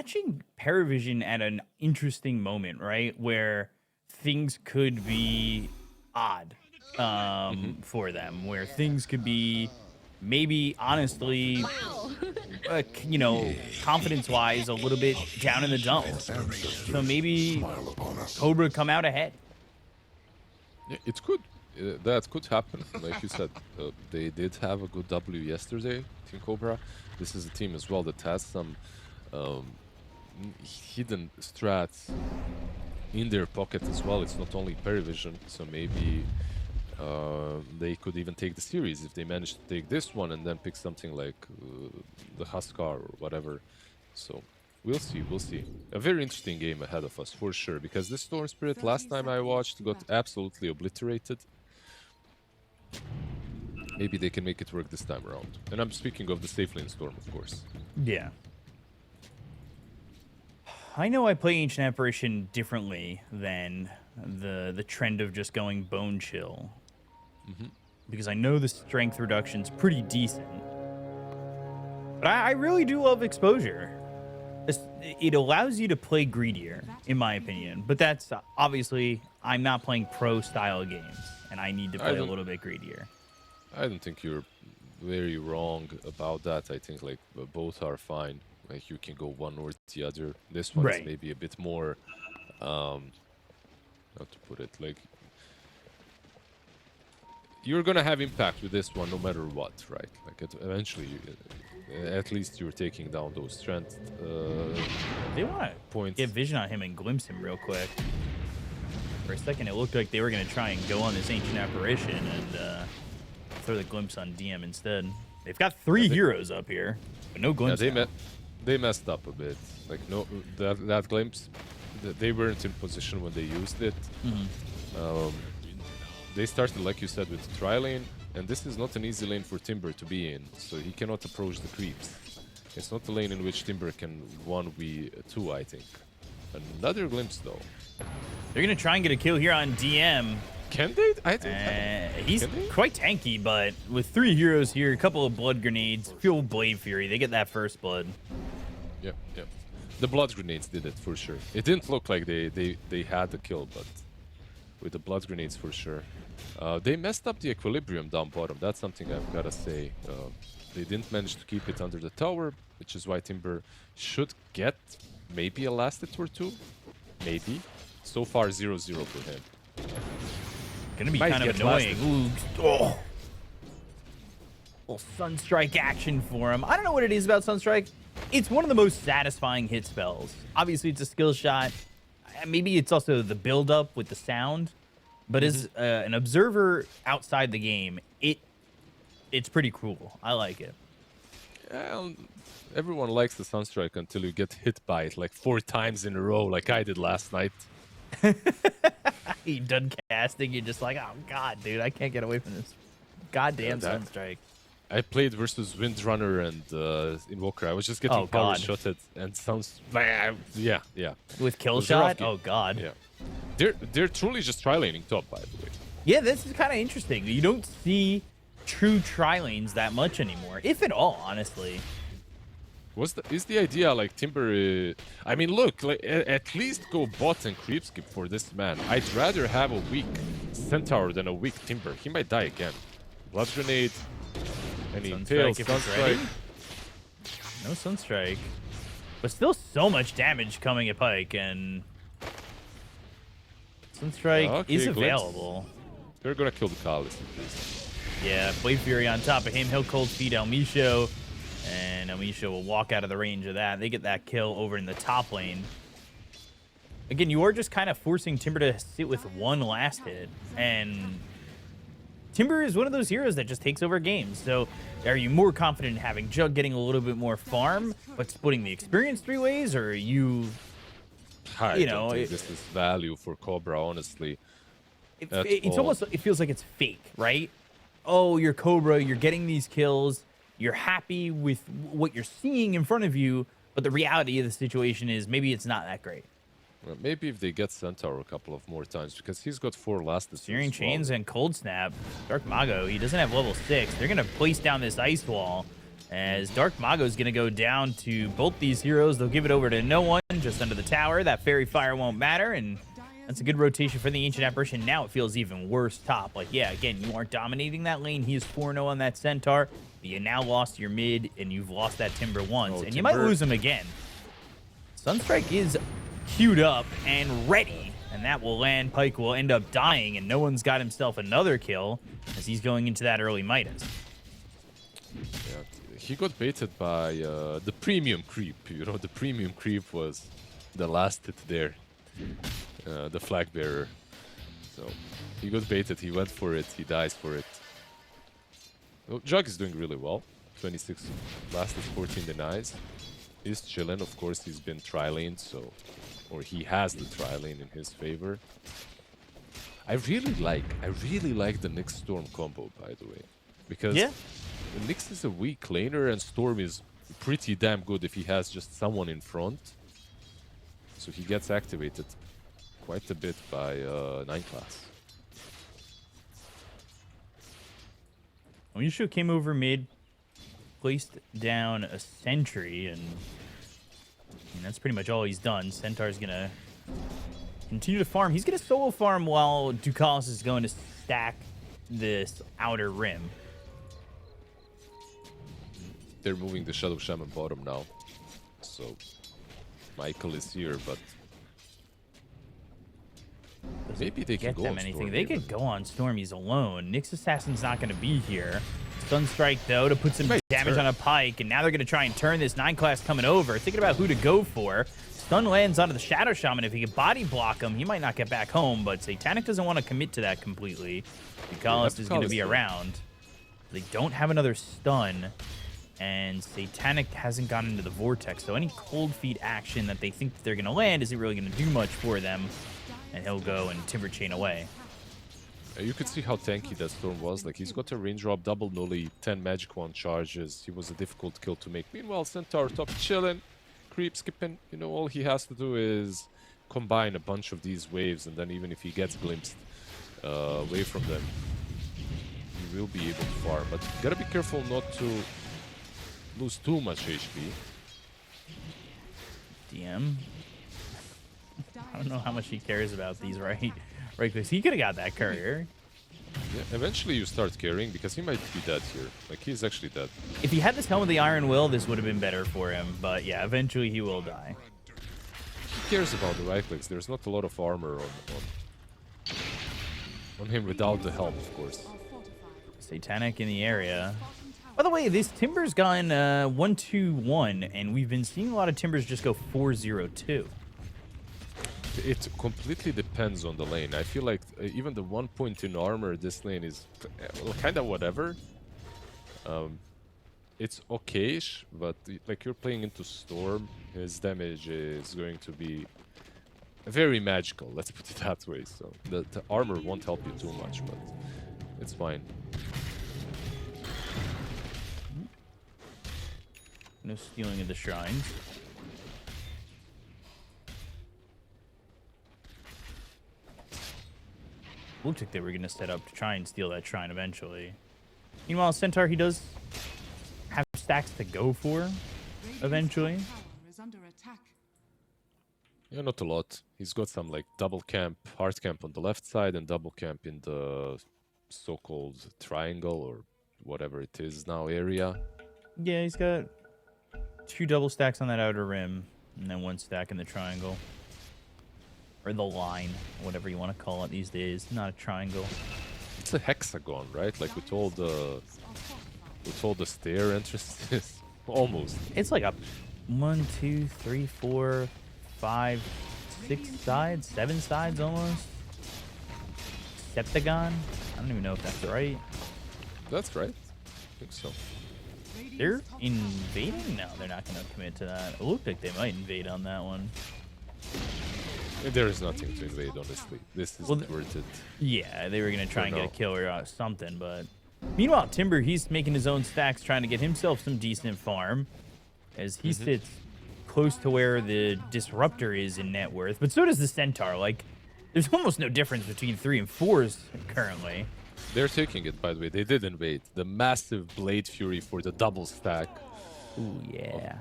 catching PARIVISION at an interesting moment, right? Where things could be odd for them, where things could be maybe honestly, you know, confidence-wise, a little bit down in the dumps. So maybe Cobra come out ahead. Yeah, it could. That could happen. Like you said, they did have a good W yesterday, Team Cobra. This is a team as well that has some hidden strats in their pocket as well. It's not only PARIVISION, so maybe they could even take the series if they manage to take this one and then pick something like the Huskar or whatever. So we'll see, we'll see. A very interesting game ahead of us for sure, because this Storm Spirit last time I watched got absolutely obliterated. Maybe they can make it work this time around. And I'm speaking of the safe lane Storm, of course. Yeah. I know I play Ancient Apparition differently than the trend of just going Bone Chill. Because I know the strength reduction's pretty decent. But I really do love exposure. It allows you to play greedier, in my opinion. But that's obviously, I'm not playing pro-style games, and I need to play a little bit greedier. I don't think you're very wrong about that. I think like both are fine. Like you can go one or the other. This one is maybe a bit more, how to put it, like you're gonna have impact with this one no matter what, right? Like eventually, at least you're taking down those strength They want to get vision on him and glimpse him real quick. For a second, it looked like they were gonna try and go on this Ancient Apparition and throw the glimpse on DM instead. They've got 3 heroes up here, but no glimpse. Yeah, they messed up a bit. Like no, that glimpse, they weren't in position when they used it. They started, like you said, with the tri lane, and this is not an easy lane for Timber to be in, so he cannot approach the creeps. It's not the lane in which Timber can 1v2, I think. Another glimpse though. They're gonna try and get a kill here on DM. Can they? I think he's quite tanky, but with 3 heroes here, a couple of blood grenades, fuel Blade Fury, they get that first blood. Yep, yep. The blood grenades did it for sure. It didn't look like they had the kill, but with the blood grenades for sure. They messed up the equilibrium down bottom. That's something I've gotta say. They didn't manage to keep it under the tower, which is why Timber should get maybe a last hit or 2. Maybe. So far 0-0 for him. Gonna be kind of annoying. Ooh, oh. Little Sunstrike action for him. I don't know what it is about Sunstrike. It's one of the most satisfying hit spells. Obviously, it's a skill shot. Maybe it's also the build-up with the sound. But as an observer outside the game, it's pretty cool. I like it. Everyone likes the Sunstrike until you get hit by it like 4 times in a row, like I did last night. You done casting, you're just like, oh god, dude, I can't get away from this goddamn Sunstrike. I played versus Windrunner and Invoker. I was just getting power shotted and sounds yeah. With kill shot? Oh god. Yeah. They're truly just tri-laning top, by the way. Yeah, this is kind of interesting. You don't see true tri-lanes that much anymore, if at all, honestly. Is the idea like Timber? I mean, look, like, at least go bot and creep skip for this man. I'd rather have a weak Centaur than a weak Timber. He might die again. Blood grenade. Any tails? Sunstrike. No Sunstrike, but still so much damage coming at Pike, and Sunstrike is available. They're gonna kill the Khalis. Yeah, Blade Fury on top of him. He'll cold feed Elmisho. And Elmisho will walk out of the range of that. They get that kill over in the top lane. Again, you are just kind of forcing Timber to sit with 1 last hit. And Timber is one of those heroes that just takes over games. So are you more confident in having Jug getting a little bit more farm, but splitting the experience 3 ways? Or are you, I don't think this is value for Cobra, honestly. It's almost, it feels like it's fake, right? Oh, you're Cobra, you're getting these kills. You're happy with what you're seeing in front of you, but the reality of the situation is maybe it's not that great. Well, maybe if they get Centaur a couple of more times, because he's got 4 last hits. Searing Chains and Cold Snap. Dark Mago, he doesn't have level 6. They're going to place down this ice wall. As Dark Mago is going to go down to both these heroes. They'll give it over to no one just under the tower. That Fairy Fire won't matter, and that's a good rotation for the Ancient Apparition. Now it feels even worse top. Like, yeah, again, you aren't dominating that lane. He is 4-0 on that Centaur. But you now lost your mid, and you've lost that Timber once. And you might lose him again. Sunstrike is queued up and ready. And that will land. Pyke will end up dying, and no one's got himself another kill as he's going into that early Midas. Yeah, he got baited by the premium creep. You know, the premium creep was the last hit there. The flag bearer. So he got baited, he went for it, he dies for it. Well, Jug is doing really well. 26 blasted, 14 denies. He's chilling, of course, he's been tri-laned, so... Or he has the tri-lane in his favor. I really like the Nyx Storm combo, by the way. Because Nyx is a weak laner and Storm is pretty damn good if he has just someone in front. So he gets activated quite a bit by 9 class. Yushu came over mid, placed down a sentry, and that's pretty much all he's done. Centaur's gonna continue to farm. He's gonna solo farm while Ducalis is going to stack this outer rim. They're moving the Shadow Shaman bottom now. So Michael is here, but maybe they can go on Storm. They could go on Storm. He's alone. Nyx Assassin's not going to be here. Sunstrike, though, to put some damage on a Pyke, and now they're going to try and turn this 9 class coming over. Thinking about who to go for. Stun lands onto the Shadow Shaman. If he could body block him, he might not get back home, but Satanic doesn't want to commit to that completely. Ducalis is going to be around. They don't have another stun, and Satanic hasn't gotten into the Vortex, so any cold feet action that they think that they're going to land isn't really going to do much for them. And he'll go and Timber Chain away. You could see how tanky that Storm was. Like, he's got a range drop, double nully, 10 magic wand charges. He was a difficult kill to make. Meanwhile, Centaur top chilling, creep skipping. You know, all he has to do is combine a bunch of these waves, and then even if he gets glimpsed away from them, he will be able to farm. But you gotta be careful not to lose too much HP. DM. I don't know how much he cares about these, right? Because he could have got that courier. Yeah, eventually you start caring because he might be dead here. Like, he's actually dead. If he had this helm with the Iron Will, this would have been better for him. But yeah, eventually he will die. He cares about the right clicks. There's not a lot of armor on him without the helm, of course. Satanic in the area. By the way, this Timber's gone 1-2-1, and we've been seeing a lot of Timbers just go 4-0-2. It completely depends on the lane. I feel like even the 1 point in armor, this lane is kind of whatever. It's okay-ish, but like you're playing into Storm, his damage is going to be very magical, let's put it that way. So the armor won't help you too much, but it's fine. No stealing of the shrines. Looked like they were going to set up to try and steal that shrine eventually. Meanwhile, Centaur, he does have stacks to go for eventually. Yeah, not a lot. He's got some like double camp, hard camp on the left side and double camp in the so-called triangle or whatever it is now area. Yeah, he's got 2 double stacks on that outer rim and then 1 stack in the triangle. Or the line, whatever you want to call it these days. Not a triangle. It's a hexagon, right? Like we told the stair entrances. Almost. It's like a 1, 2, 3, 4, 5, 6 sides, 7 sides almost. Septagon? I don't even know if that's right. That's right. I think so. They're invading? No, they're not going to commit to that. It looked like they might invade on that one. There is nothing to invade, honestly. This is worth it. Yeah, they were going to try and get a kill or something, but... Meanwhile, Timber, he's making his own stacks, trying to get himself some decent farm, as he sits close to where the Disruptor is in net worth, but so does the Centaur. Like, there's almost no difference between 3 and 4s currently. They're taking it, by the way. They did invade. The massive Blade Fury for the double stack. Ooh, yeah.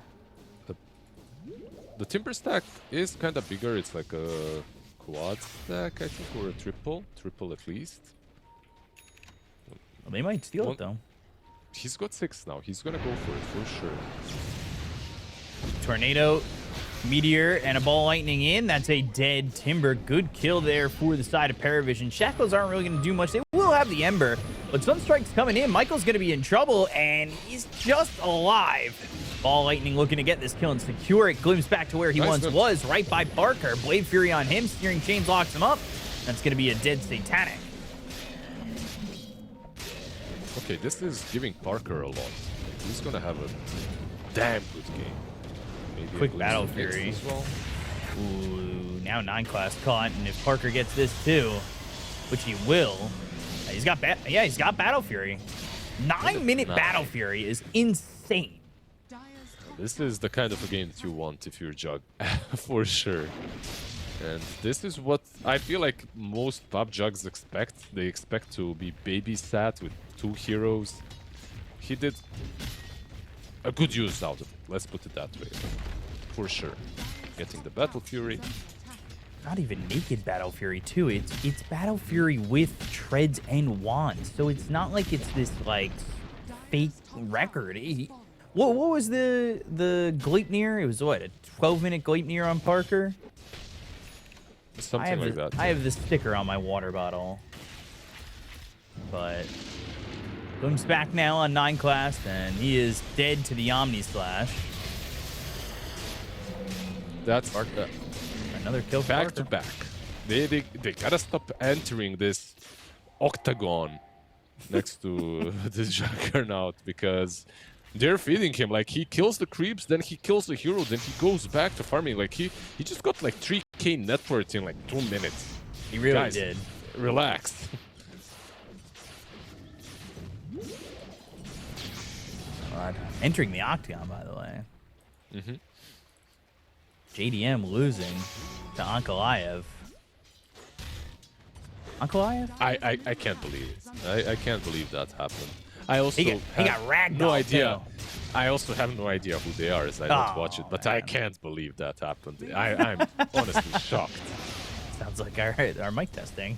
The Timber stack is kind of bigger. It's like a quad stack, I think, or a triple. Triple at least. Well, they might steal it, though. He's got 6 now. He's going to go for it, for sure. Tornado, Meteor, and a ball lightning in. That's a dead Timber. Good kill there for the side of PARIVISION. Shackles aren't really going to do much. They will have the Ember, but Sunstrike's coming in. Michael's going to be in trouble, and he's just alive. Ball lightning looking to get this kill and secure it. Glimpse back to where he once was, right by Parker. Blade Fury on him. Steering Chains locks him up. That's going to be a dead Satanic. Okay, this is giving Parker a lot. He's going to have a damn good game. Maybe Quick Battle Fury. As well. Ooh, now 9 class caught, and if Parker gets this too, which he will, he's got he's got Battle Fury. 9-minute Battle Fury is insane. This is the kind of a game that you want if you're Jug, for sure. And this is what I feel like most PUB Jugs expect. They expect to be babysat with 2 heroes. He did a good use out of it, let's put it that way. For sure. Getting the Battle Fury. Not even naked Battle Fury too. It's Battle Fury with treads and wands. So it's not like it's this like fake record. What was the Gleipnir? It was what, a 12-minute Gleipnir on Parker? Something like that. I have the sticker on my water bottle. But Boom's back now on 9 class, and he is dead to the Omni Slash. That's another kill. Back to back. They gotta stop entering this octagon next to this Juggernaut, because they're feeding him. Like, he kills the creeps, then he kills the hero, then he goes back to farming. Like, he just got like 3k net worth in like 2 minutes. He really Guys, did. Relax. Entering the octagon, by the way. Mm-hmm. JDM losing to Ankalaev. Ankalaev? I can't believe it. I can't believe that happened. I also he got ragdolled. No idea. Too. I also have no idea who they are, as I don't watch it. But man. I can't believe that happened. I'm honestly shocked. Sounds like our mic testing.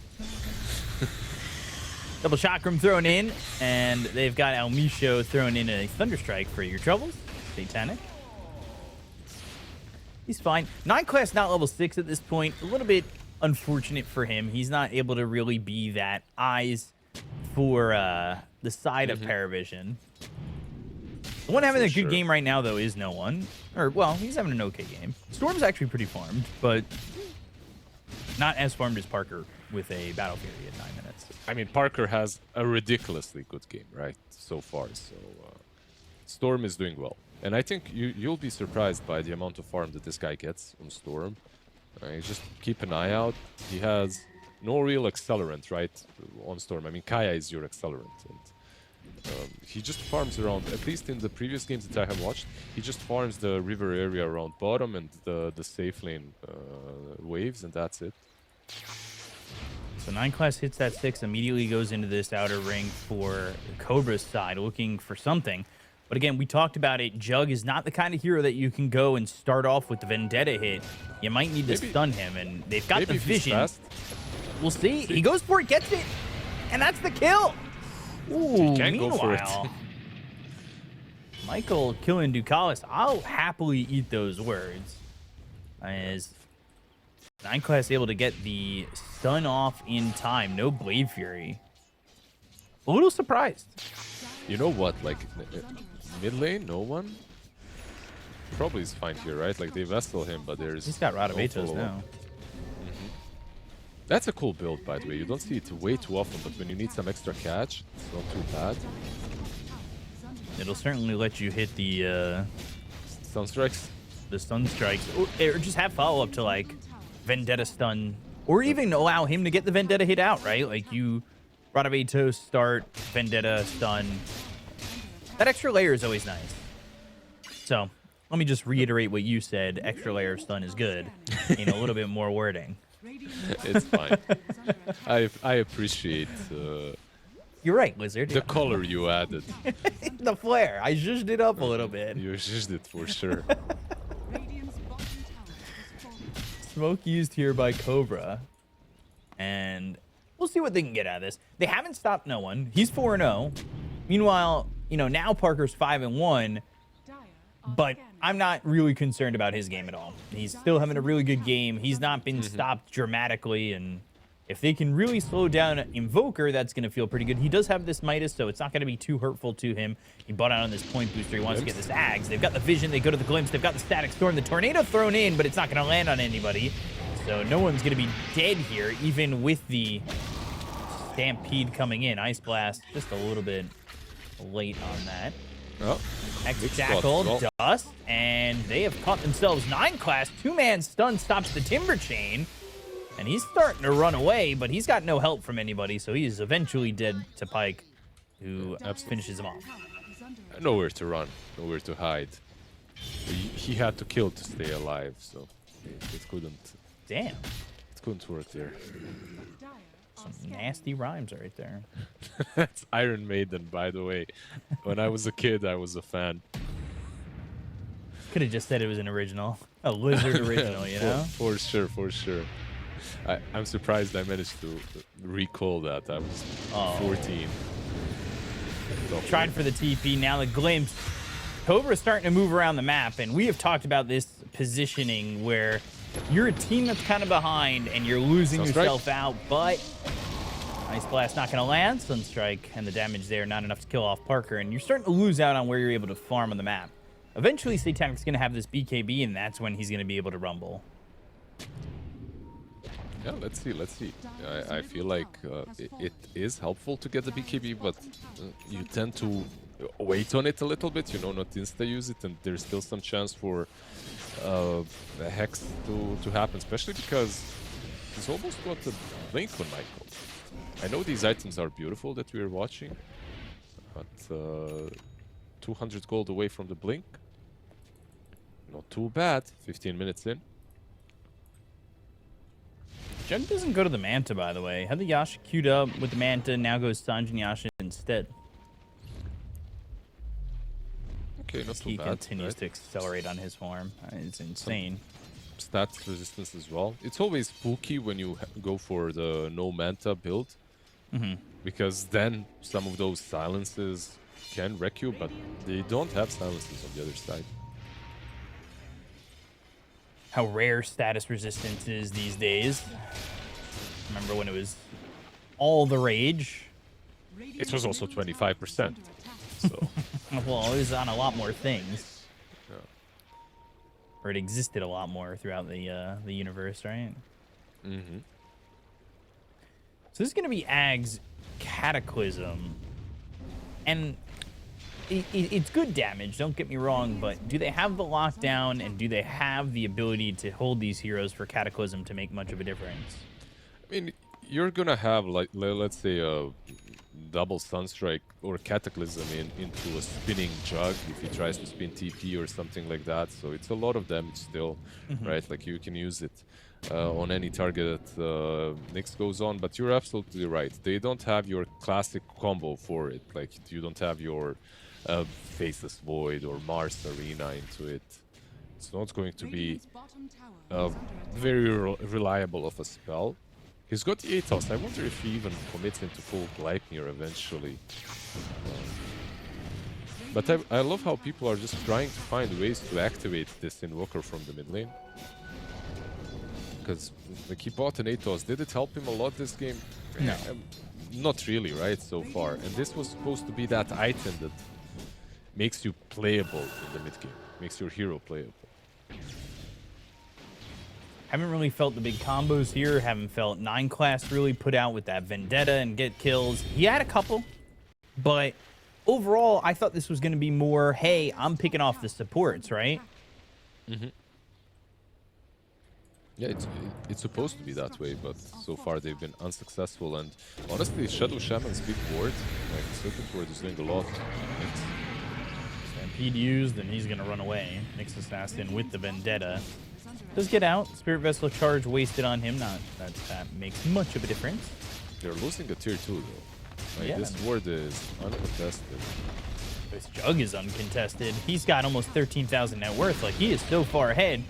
Double Chakram thrown in, and they've got Almisho thrown in a Thunderstrike for your troubles. Satanic. He's fine. 9 class, not level 6 at this point. A little bit unfortunate for him. He's not able to really be that eyes for the side of PARIVISION. The one having a good game right now, though, is No One. Or, well, he's having an okay game. Storm's actually pretty farmed, but not as farmed as Parker with a Battle Fury at 9 minutes. I mean, Parker has a ridiculously good game, right, so far. So Storm is doing well. And I think you'll be surprised by the amount of farm that this guy gets on Storm. Just keep an eye out. He has no real accelerant, right, on Storm. I mean, Kaya is your accelerant. And he just farms around, at least in the previous games that I have watched, he just farms the river area around bottom and the safe lane waves, and that's it. So 9 class hits that 6, immediately goes into this outer ring for Cobra's side, looking for something. But again, we talked about it. Jug is not the kind of hero that you can go and start off with the Vendetta hit. You might need to stun him, and they've got the vision. We'll see. He goes for it, gets it, and that's the kill. Ooh, he can't go for it. Michael killing Ducalis. I'll happily eat those words. As 9 class able to get the stun off in time. No Blade Fury. A little surprised. You know what? Like, mid lane, No One probably is fine here, right? Like, they Vestal him, but there's... He's got Radavetos now. That's a cool build, by the way. You don't see it way too often, but when you need some extra catch, it's not too bad. It'll certainly let you hit the stun strikes. The stun strikes, or just have follow up to like Vendetta stun, or even allow him to get the Vendetta hit out, right? Like you, Radavetos start Vendetta stun. That extra layer is always nice. So let me just reiterate what you said. Extra layer of stun is good. In a little bit more wording. It's fine. I appreciate You're right, Lizard. The color you added. The flare. I zhuzhed it up a little bit. You zhuzhed it for sure. Smoke used here by Cobra. And we'll see what they can get out of this. They haven't stopped no one. He's 4-0. Meanwhile, you know, now Parker's 5-1. But I'm not really concerned about his game at all. He's still having a really good game. He's not been stopped dramatically. And if they can really slow down Invoker, that's going to feel pretty good. He does have this Midas, so it's not going to be too hurtful to him. He bought out on this point booster. He wants to get this Ags. They've got the Vision. They go to the Glimpse. They've got the Static Storm. The Tornado thrown in, but it's not going to land on anybody. So no one's going to be dead here, even with the Stampede coming in. Ice Blast just a little bit late on that. Oh, Jackal, Dust, and they have caught themselves 9 class. 2-man stun stops the Timber Chain, and he's starting to run away, but he's got no help from anybody, so he is eventually dead to Pyke, who finishes him off. Nowhere to run, nowhere to hide. He had to kill to stay alive, so it couldn't. Damn. It couldn't work there. Some nasty rhymes right there. That's Iron Maiden, by the way. When I was a kid, I was a fan. Could have just said it was an original. A Lizard original, you know? For sure, for sure. I'm surprised I managed to recall that. I was 14. Tried for the TP, now the Glimpse. Cobra's starting to move around the map, and we have talked about this positioning where you're a team that's kind of behind and you're losing yourself out, but Ice Blast not going to land. Sunstrike and the damage there, not enough to kill off Parker, and you're starting to lose out on where you're able to farm on the map. Eventually, Satanic's going to have this BKB, and that's when he's going to be able to rumble. Yeah, let's see, let's see. I feel like it is helpful to get the BKB, but you tend to wait on it a little bit, you know, not insta-use it, and there's still some chance for the Hex to happen, especially because he's almost got the blink on Michael. I know these items are beautiful that we're watching, but 200 gold away from the blink. Not too bad, 15 minutes in. Jug doesn't go to the Manta, by the way. Had the Yasha queued up with the Manta, now goes Sanjin Yasha instead. Okay, not too he bad. Continues to accelerate on his form. It's insane. Stats resistance as well. It's always spooky when you go for the no Manta build. Because then some of those silences can wreck you, but they don't have silences on the other side. How rare status resistance is these days. Remember when it was all the rage? It was also 25%. So. Well, it was on a lot more things. Yeah. Or it existed a lot more throughout the universe, right? So this is going to be Ag's Cataclysm. And it's good damage, don't get me wrong, but do they have the lockdown and do they have the ability to hold these heroes for Cataclysm to make much of a difference? I mean, you're going to have, like, let's say, a double Sunstrike or Cataclysm into a spinning Jug if he tries to spin TP or something like that. So it's a lot of damage still, right? Like, you can use it on any target that Nyx goes on, but you're absolutely right. They don't have your classic combo for it. Like, you don't have your Faceless Void or Mars Arena into it. It's not going to be very reliable of a spell. He's got the Atos. I wonder if he even commits into full Gleipnir eventually. But I love how people are just trying to find ways to activate this Invoker from the mid lane. Because like, he bought an Atos. Did it help him a lot this game? No. Not really, right, so far. And this was supposed to be that item that makes you playable in the mid game. Makes your hero playable. Haven't really felt the big combos here. Haven't felt 9 class really put out with that Vendetta and get kills. He had a couple, but overall, I thought this was going to be more, hey, I'm picking off the supports, right? Yeah, it's supposed to be that way, but so far they've been unsuccessful. And honestly, Shadow Shaman's big ward, like Serpent Ward, is doing a lot. Stampede used, and he's going to run away. Nyx Assassin with the Vendetta. Does get out. Spirit Vessel charge wasted on him. Not that that makes much of a difference. They're losing a tier 2 though. Like, Yeah. this ward is uncontested. This Jug is uncontested. He's got almost 13,000 net worth. Like, he is so far ahead.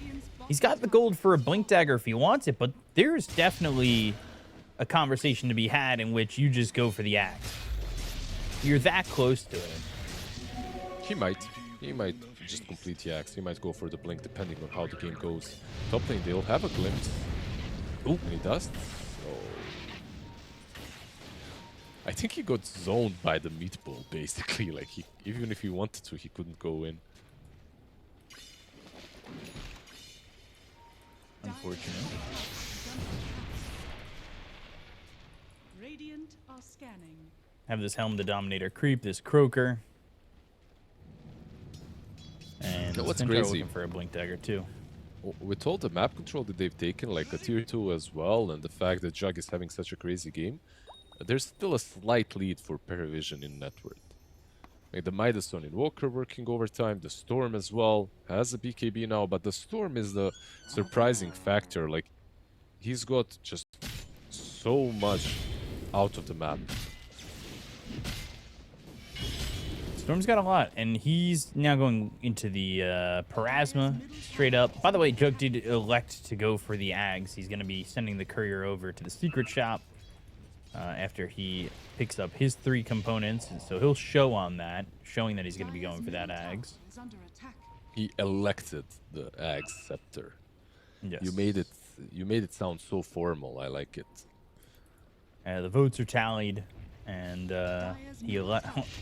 He's got the gold for a Blink Dagger if he wants it, but there's definitely a conversation to be had in which you just go for the axe. You're that close to it. He might just complete the axe. He might go for the blink depending on how the game goes. Top lane, they'll have a glimpse. Ooh. And he does. So I think he got zoned by the meatball, basically. Like, even if he wanted to, he couldn't go in. Unfortunate. Radiant are scanning. Have this Helm the Dominator creep, this Croaker. And what's Centaur crazy? looking for a Blink Dagger too. With all the map control that they've taken, like a tier 2 as well, and the fact that Jug is having such a crazy game, there's still a slight lead for PARIVISION in net worth. Like the Midas on Invoker working overtime, the Storm as well has a BKB now, but the Storm is the surprising factor. Like, he's got just so much out of the map. Storm's got a lot, and he's now going into the Parasma straight up. By the way, Jug did elect to go for the Ags. He's going to be sending the courier over to the secret shop after he picks up his 3 components, and so he'll show on that, showing that he's going to be going for that Ags. Is under attack. He elected the Axe Scepter. Yes. You made it sound so formal. I like it. The votes are tallied, and he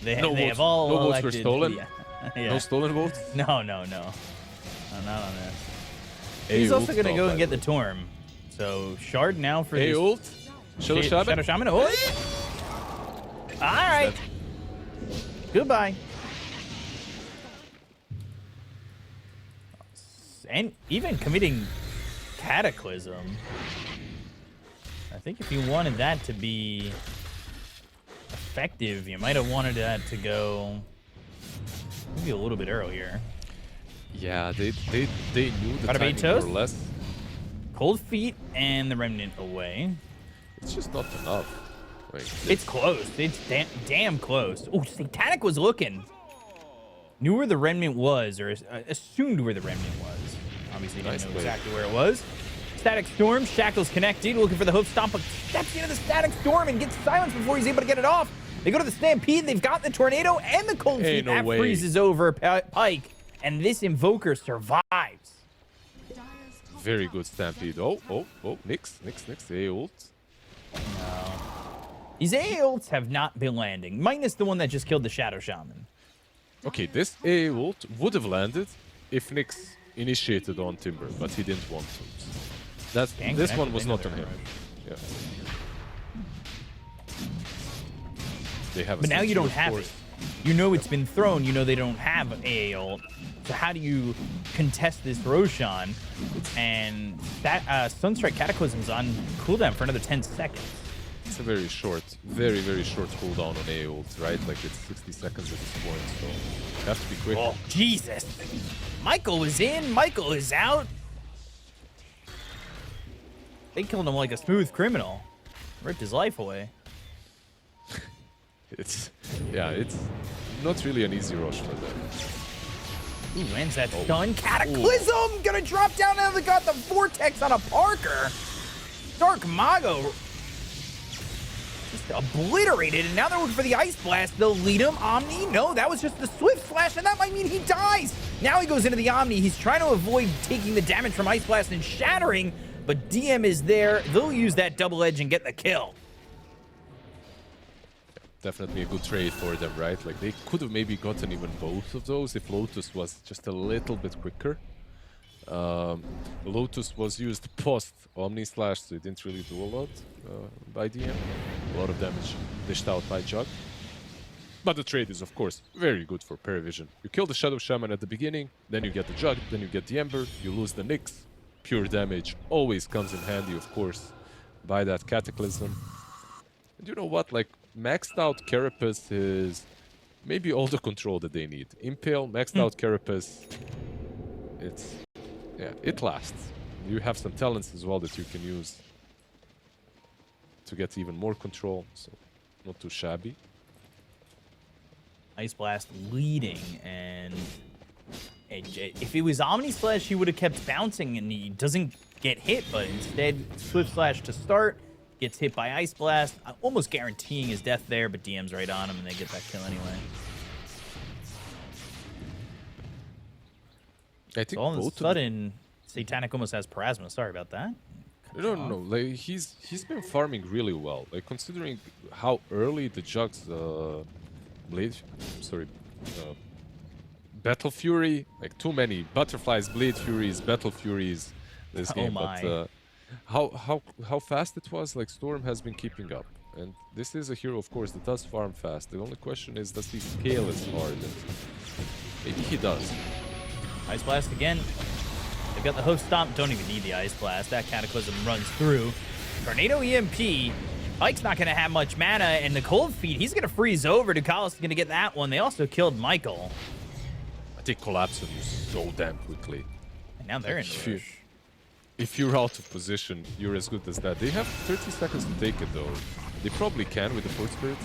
they No have votes- all no votes were elected. stolen? Yeah. No stolen votes? No, not on this. Hey, He's also ult going to though, go by and the get the Torm. So Shard now for Hey, this. ult. Shadow Shaman. Shadow Shaman. Oh. All right. Goodbye. And even committing Cataclysm. I think if you wanted that to be effective, you might have wanted that to go maybe a little bit earlier. Yeah, they knew the Bada bing timing more toast. or less. Cold Feet and the Remnant away. It's just not enough. Like, It's close. It's damn close. Oh, Satanic was looking. Knew where the Remnant was, or assumed where the Remnant was. Obviously didn't Nice know play. exactly where it was. Static Storm, Shackles connected, looking for the Hoof Stomp, but steps into the Static Storm and gets silenced before he's able to get it off. They go to the Stampede, they've got the Tornado and the Cold Hey, Feet. no That way. freezes over Pike, and this Invoker survives. Dire's top very tower good Stampede. Oh, Nix. Hey, ult. These AA ults have not been landing, minus the one that just killed the Shadow Shaman. Okay, this A ult would have landed if Nix initiated on Timber, but he didn't want to. Gang This connected, one was they know not on they're him. right. Yeah. They have a But now you sentry, don't of have course. it. You know it's been thrown. You know they don't have AA ult. So how do you contest this Roshan? And that Sunstrike Cataclysm's on cooldown for another 10 seconds. It's a very short cooldown on A ult, right? Like it's 60 seconds at this point, so you have to be quick. Oh, Jesus. Michael is in. Michael is out. They killed him like a smooth criminal. Ripped his life away. It's not really an easy rush for them. Ooh, lands that stun. Cataclysm! Gonna drop down now. They got the Vortex on a Parker. Dark Mago just obliterated, and now they're looking for the Ice Blast. They'll lead him. Omni? No, that was just the Swift Slash, and that might mean he dies. Now he goes into the Omni. He's trying to avoid taking the damage from Ice Blast and shattering, but DM is there. They'll use that double edge and get the kill. Definitely a good trade for them, right? Like they could have maybe gotten even both of those if Lotus was just a little bit quicker. Lotus was used post Omni Slash, so it didn't really do a lot by DM. A lot of damage dished out by Jug. But the trade is, of course, very good for PARIVISION. You kill the Shadow Shaman at the beginning, then you get the Jug, then you get the Ember, you lose the Nyx. Pure damage always comes in handy, of course, by that Cataclysm. And you know what? Like, maxed out Carapace is maybe all the control that they need. Impale, maxed out Carapace, it lasts. You have some talents as well that you can use to get even more control. So Not too shabby. Ice Blast leading, and if it was Omni Slash, he would have kept bouncing and he doesn't get hit, but instead Swift Slash to start, gets hit by Ice Blast, almost guaranteeing his death there, but DM's right on him and they get that kill anyway. I think So all of a both sudden, Satanic almost has Parasma. Sorry about that. No. Like he's been farming really well. Like considering how early the Jugs Battle Fury, like too many Butterflies, Blade Furies, Battle Furies this Oh game. my. But how fast it was, like Storm has been keeping up. And this is a hero, of course, that does farm fast. The only question is, does he scale as hard? And maybe he does. Ice Blast again. They've got the Host Stomp. Don't even need the Ice Blast. That Cataclysm runs through. Tornado EMP. Pike's not going to have much mana. And the Cold Feet, he's going to freeze over. Ducalis is going to get that one. They also killed Michael. I think collapsing so damn quickly. And now they're in the rush. If you're out of position, you're as good as that. They have 30 seconds to take it, though. They probably can with the Force Spirit.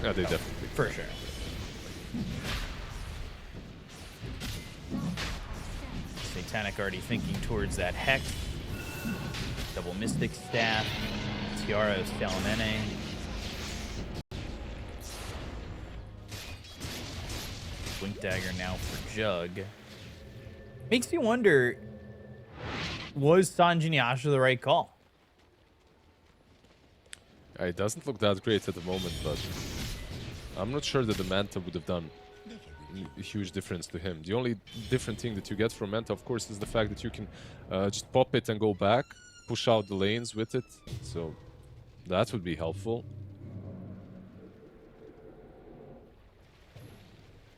Yeah, they definitely can. For sure. Satanic already thinking towards that Hex. Double Mystic Staff. Tiara of Salamene. Blink Dagger now for Jug. Makes me wonder, was Sanjin Yasha the right call? It doesn't look that great at the moment, but I'm not sure that the Manta would have done a huge difference to him. The only different thing that you get from Manta, of course, is the fact that you can just pop it and go back, push out the lanes with it. So that would be helpful.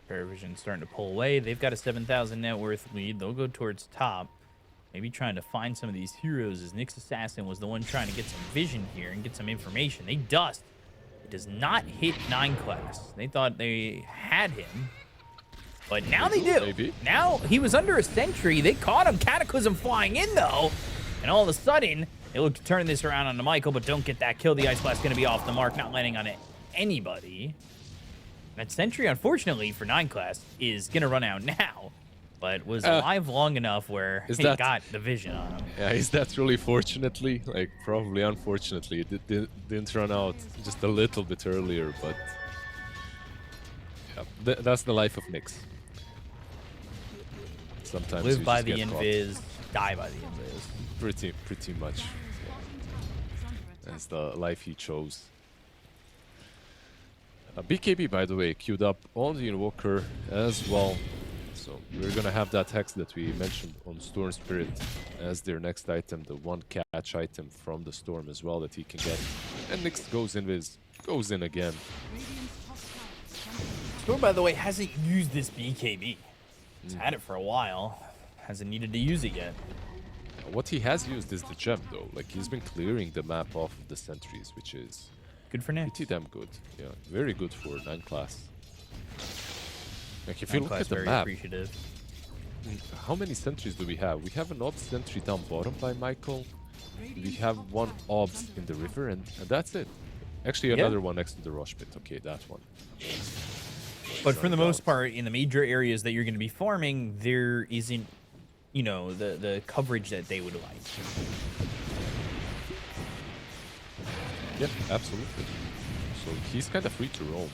PARIVISION starting to pull away. They've got a 7,000 net worth lead. They'll go towards top. Maybe trying to find some of these heroes, as Nyx Assassin was the one trying to get some vision here and get some information. They dust. It does not hit 9 class. They thought they had him, but now they do. Maybe. Now he was under a sentry. They caught him. Cataclysm flying in, though. And all of a sudden, they look to turn this around onto Michael, but don't get that kill. The Ice Blast going to be off the mark, not landing on anybody. That sentry, unfortunately, for 9 class, is going to run out now, but was alive long enough where he got the vision on him. Yeah, is that really fortunately? Like, probably unfortunately. It didn't run out just a little bit earlier, but yeah, that's the life of Nyx. Sometimes Live you by just the get caught. invis, die by the invis. Pretty much. That's the life he chose. BKB, by the way, queued up on the Invoker as well. So we're gonna have that Hex that we mentioned on Storm Spirit as their next item, the one catch item from the Storm as well that he can get. And Nyx goes in again. Storm, by the way, hasn't used this BKB. He's had it for a while. Hasn't needed to use it yet. What he has used is the gem, though. Like, he's been clearing the map off of the sentries, which is Good for Nyx. pretty damn good. Yeah, very good for 9 class. Like, if you look at the very map, appreciative. how many sentries do we have? We have an obs sentry down bottom by Michael. We have one obs in the river, and that's it. Actually, another one next to the Rush Pit. Okay, that one. But for the most part, in the major areas that you're going to be farming, there isn't, you know, the coverage that they would like. Yeah, absolutely. So he's kind of free to roam.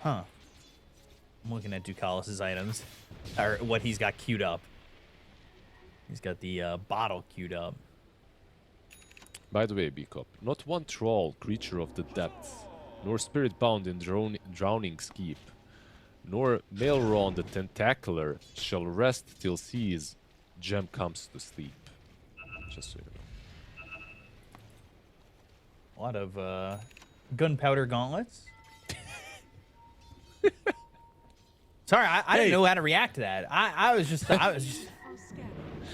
Huh. I'm looking at Ducalis' items, or what he's got queued up. He's got the bottle queued up. By the way, Bcop, not one troll, creature of the depths, nor spirit bound in drowning skeep, nor Maelron the tentacular shall rest till sees gem comes to sleep. Just so you know. A lot of gunpowder gauntlets. Sorry, I didn't know how to react to that. I was just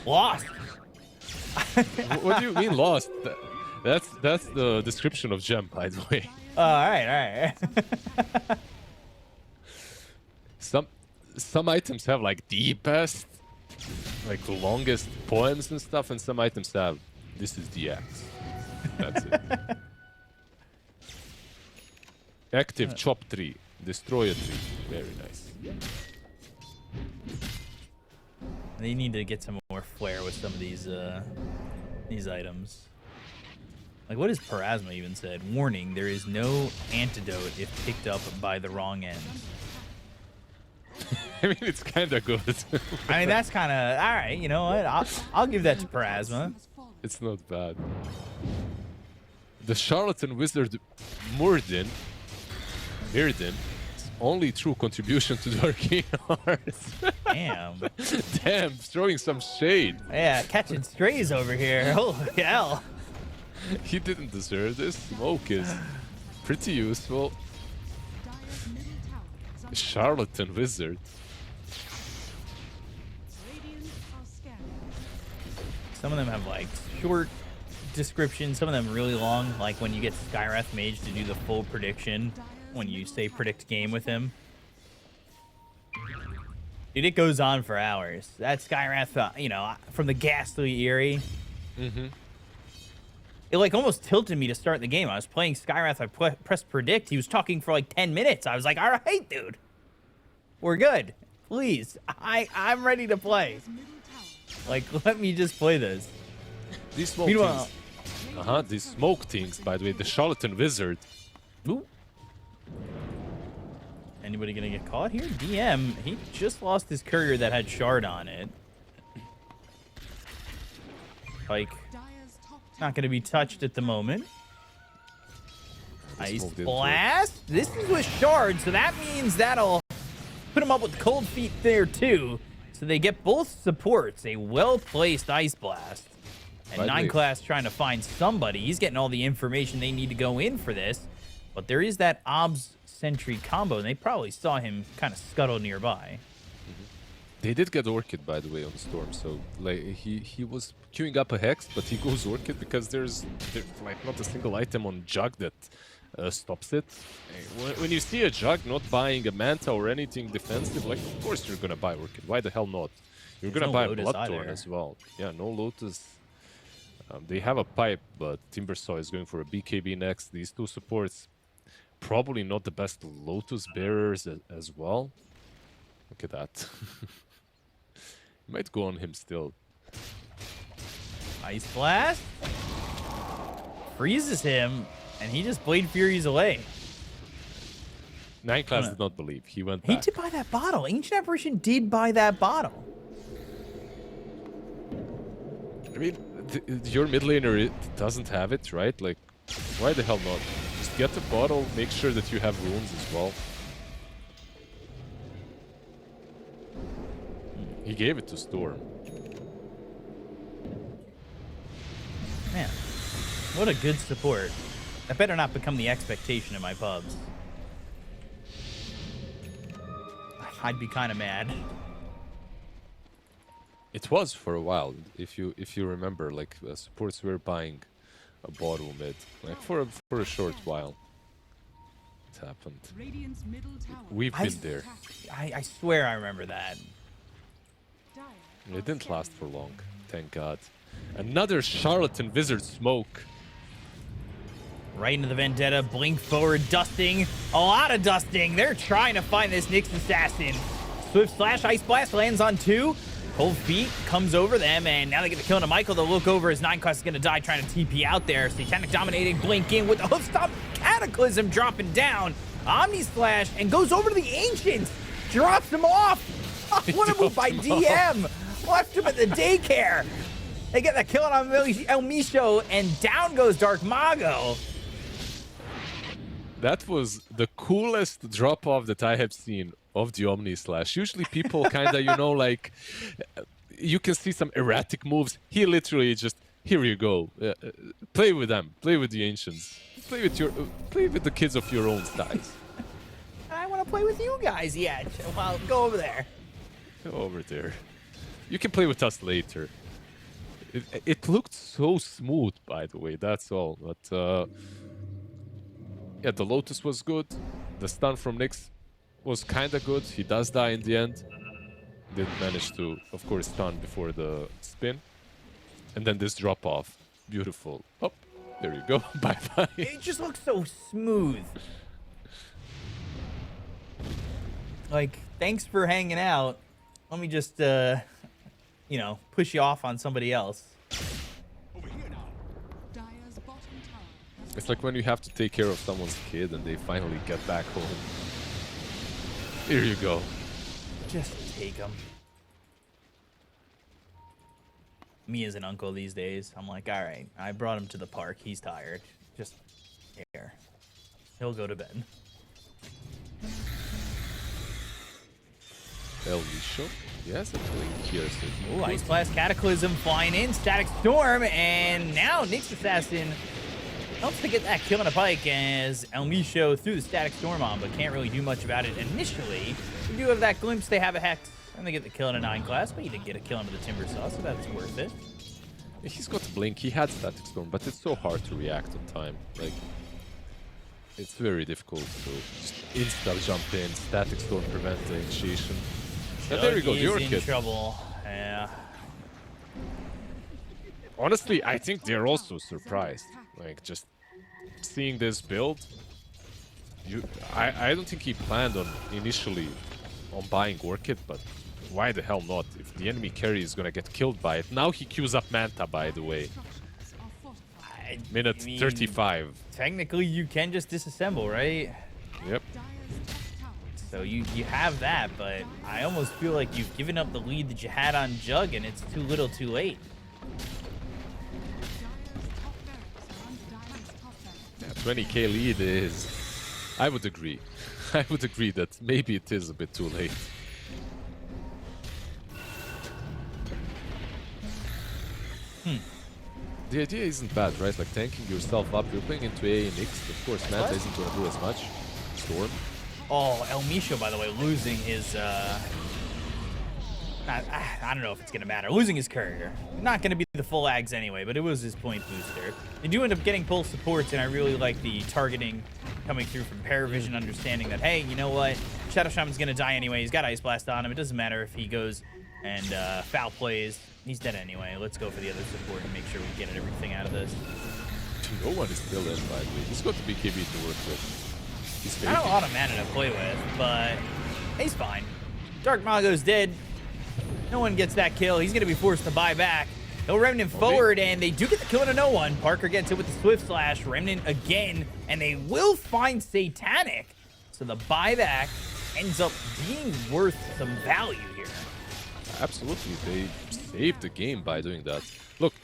lost. What do you mean lost? That's the description of gem, by the way. All right. Some items have like the best like the longest poems and stuff, and some items have "This is the axe." That's it. Active chop tree, destroy a tree. Very nice. They need to get some more flair with some of these items. Like, what does Parasma even said? Warning, there is no antidote if picked up by the wrong end. I mean, it's kind of good. I mean, that's kind of... All right, you know what? I'll give that to Parasma. It's not bad. The charlatan wizard Murden, only true contribution to the arcane arts. Damn. Damn, throwing some shade. Yeah, catching strays over here. Holy hell. He didn't deserve this. Smoke is pretty useful. Dire's middle tower is under Charlatan wizard. Radiant are scanning. Some of them have, like, short descriptions. Some of them really long, like when you get Skywrath Mage to do the full prediction when you say predict game with him. Dude, it goes on for hours. That Skywrath, you know, from the Ghastly Eerie. Mm-hmm. It, like, almost tilted me to start the game. I was playing Skywrath, I pressed predict. He was talking for, like, 10 minutes. I was like, all right, dude. We're good. Please. I'm ready to play. Dire's middle tower Like, let me just play this. These smoke Meanwhile... things. These smoke things, by the way. The charlatan wizard. Ooh. Anybody gonna get caught here? DM, he just lost his courier that had shard on it. Like, Dire's top not gonna be touched at the moment. Ice smoke didn't blast. This is with shard, so that means that'll put him up with cold feet there too. So they get both supports. A well-placed ice blast. And By the way- 9 class trying to find somebody. He's getting all the information they need to go in for this. But there is that Obs Sentry combo, and they probably saw him kind of scuttle nearby. They did get Orchid, by the way, on the Storm. So like he was queuing up a Hex, but he goes Orchid because there's like not a single item on Jug that stops it. When you see a Jug not buying a Manta or anything defensive, like of course you're gonna buy Orchid. Why the hell not? You're There's gonna no buy a Lotus Bloodthorn either. as well. Yeah, no Lotus. They have a pipe, but Timbersaw is going for a BKB next. These two supports, probably not the best Lotus bearers as well. Look at that. Might go on him still. Ice blast. Freezes him, and he just Blade Furies away. 9 class did not believe. He went He back. did buy that bottle. Ancient Apparition did buy that bottle. I mean, your mid laner doesn't have it, right? Like, why the hell not? Just get the bottle, make sure that you have runes as well. He gave it to Storm. Man, what a good support. That better not become the expectation in my pubs. I'd be kind of mad. It was for a while, if you remember, like supports were buying a bottle mid, like for a short while. It happened. Radiant's middle tower. We've been there. I swear I remember that. Dire It didn't last for long, thank God. Another charlatan wizard smoke. Right into the Vendetta, blink forward, dusting. A lot of dusting. They're trying to find this Nyx assassin. Swift slash, Ice Blast lands on 2. Cold Feet comes over them, and now they get the kill into Michael. They'll look over as 9 class is going to die trying to TP out there. Satanic dominating, blink in with the hoof stomp. Cataclysm dropping down. Omni Slash, and goes over to the Ancients. Drops them off. What a move by DM. Left him at the daycare. They get the kill on El Micho, and down goes Dark Mago. That was the coolest drop-off that I have seen of the Omni Slash. Usually people kind of, you know, like, you can see some erratic moves. He literally just, here you go. Play with them. Play with the Ancients. Play with the kids of your own size. I want to play with you guys yet. Well, go over there. Go over there. You can play with us later. It looked so smooth, by the way, that's all. But, yeah, the Lotus was good. The stun from Nyx was kind of good. He does die in the end. Didn't manage to, of course, stun before the spin. And then this drop off. Beautiful. Oh, there you go. Bye-bye. It just looks so smooth. Like, thanks for hanging out. Let me just, you know, push you off on somebody else. Dire's bottom tower has It's like when you have to take care of someone's kid and they finally get back home. Here you go. Just take him. Me as an uncle these days, I'm like, all right, I brought him to the park. He's tired. Just here. He'll go to bed. Elvisho. Yes, a blink here. So Ooh, Ice Blast Cataclysm flying in. Static Storm. And now Nyx Assassin helps to get that kill on a pike as Elmisho threw the Static Storm on, but can't really do much about it initially. We do have that glimpse. They have a Hex. And they get the kill in a 9 class, but he didn't get a kill into the Timber Saw, so that's worth it. he's got blink. He had Static Storm, but it's so hard to react on time. Like, it's very difficult to just insta jump in, Static Storm prevent the initiation. And there you go, your in kid. trouble. Yeah. Honestly, I think they're also surprised. Like, just seeing this build, I don't think he planned on initially on buying Orchid, but why the hell not? If the enemy carry is gonna get killed by it. Now he queues up Manta, by the way. structures are fortified. Minute I mean, 35. Technically, you can just disassemble, right? Yep. Dire's top tower So you have that, but I almost feel like you've given up the lead that you had on Jug, and it's too little too late. Dire's top barracks are under Dire's top barracks. Yeah, 20k lead is... I would agree. I would agree that maybe it is a bit too late. The idea isn't bad, right? Like tanking yourself up, you're playing into A and X. Of course, Manta isn't going to do as much. Storm. Oh, Elmisho, by the way, losing his, I don't know if it's going to matter. Losing his courier. Not going to be the full Ags anyway, but it was his point booster. They do end up getting pulse supports, and I really like the targeting coming through from PARIVISION, understanding that, hey, you know what? Shadow Shaman's going to die anyway. He's got Ice Blast on him. It doesn't matter if he goes and foul plays. He's dead anyway. Let's go for the other support and make sure we get everything out of this. No one is still in, by the way. He's got the BKB to work with. He's Not a faking. lot of mana to play with, but he's fine. Dark Mago's dead. No one gets that kill. He's going to be forced to buy back. He'll Remnant forward, and they do get the kill into no one. Parker gets it with the Swift Slash. Remnant again, and they will find Satanic. So the buyback ends up being worth some value here. Absolutely, they saved the game by doing that. Look,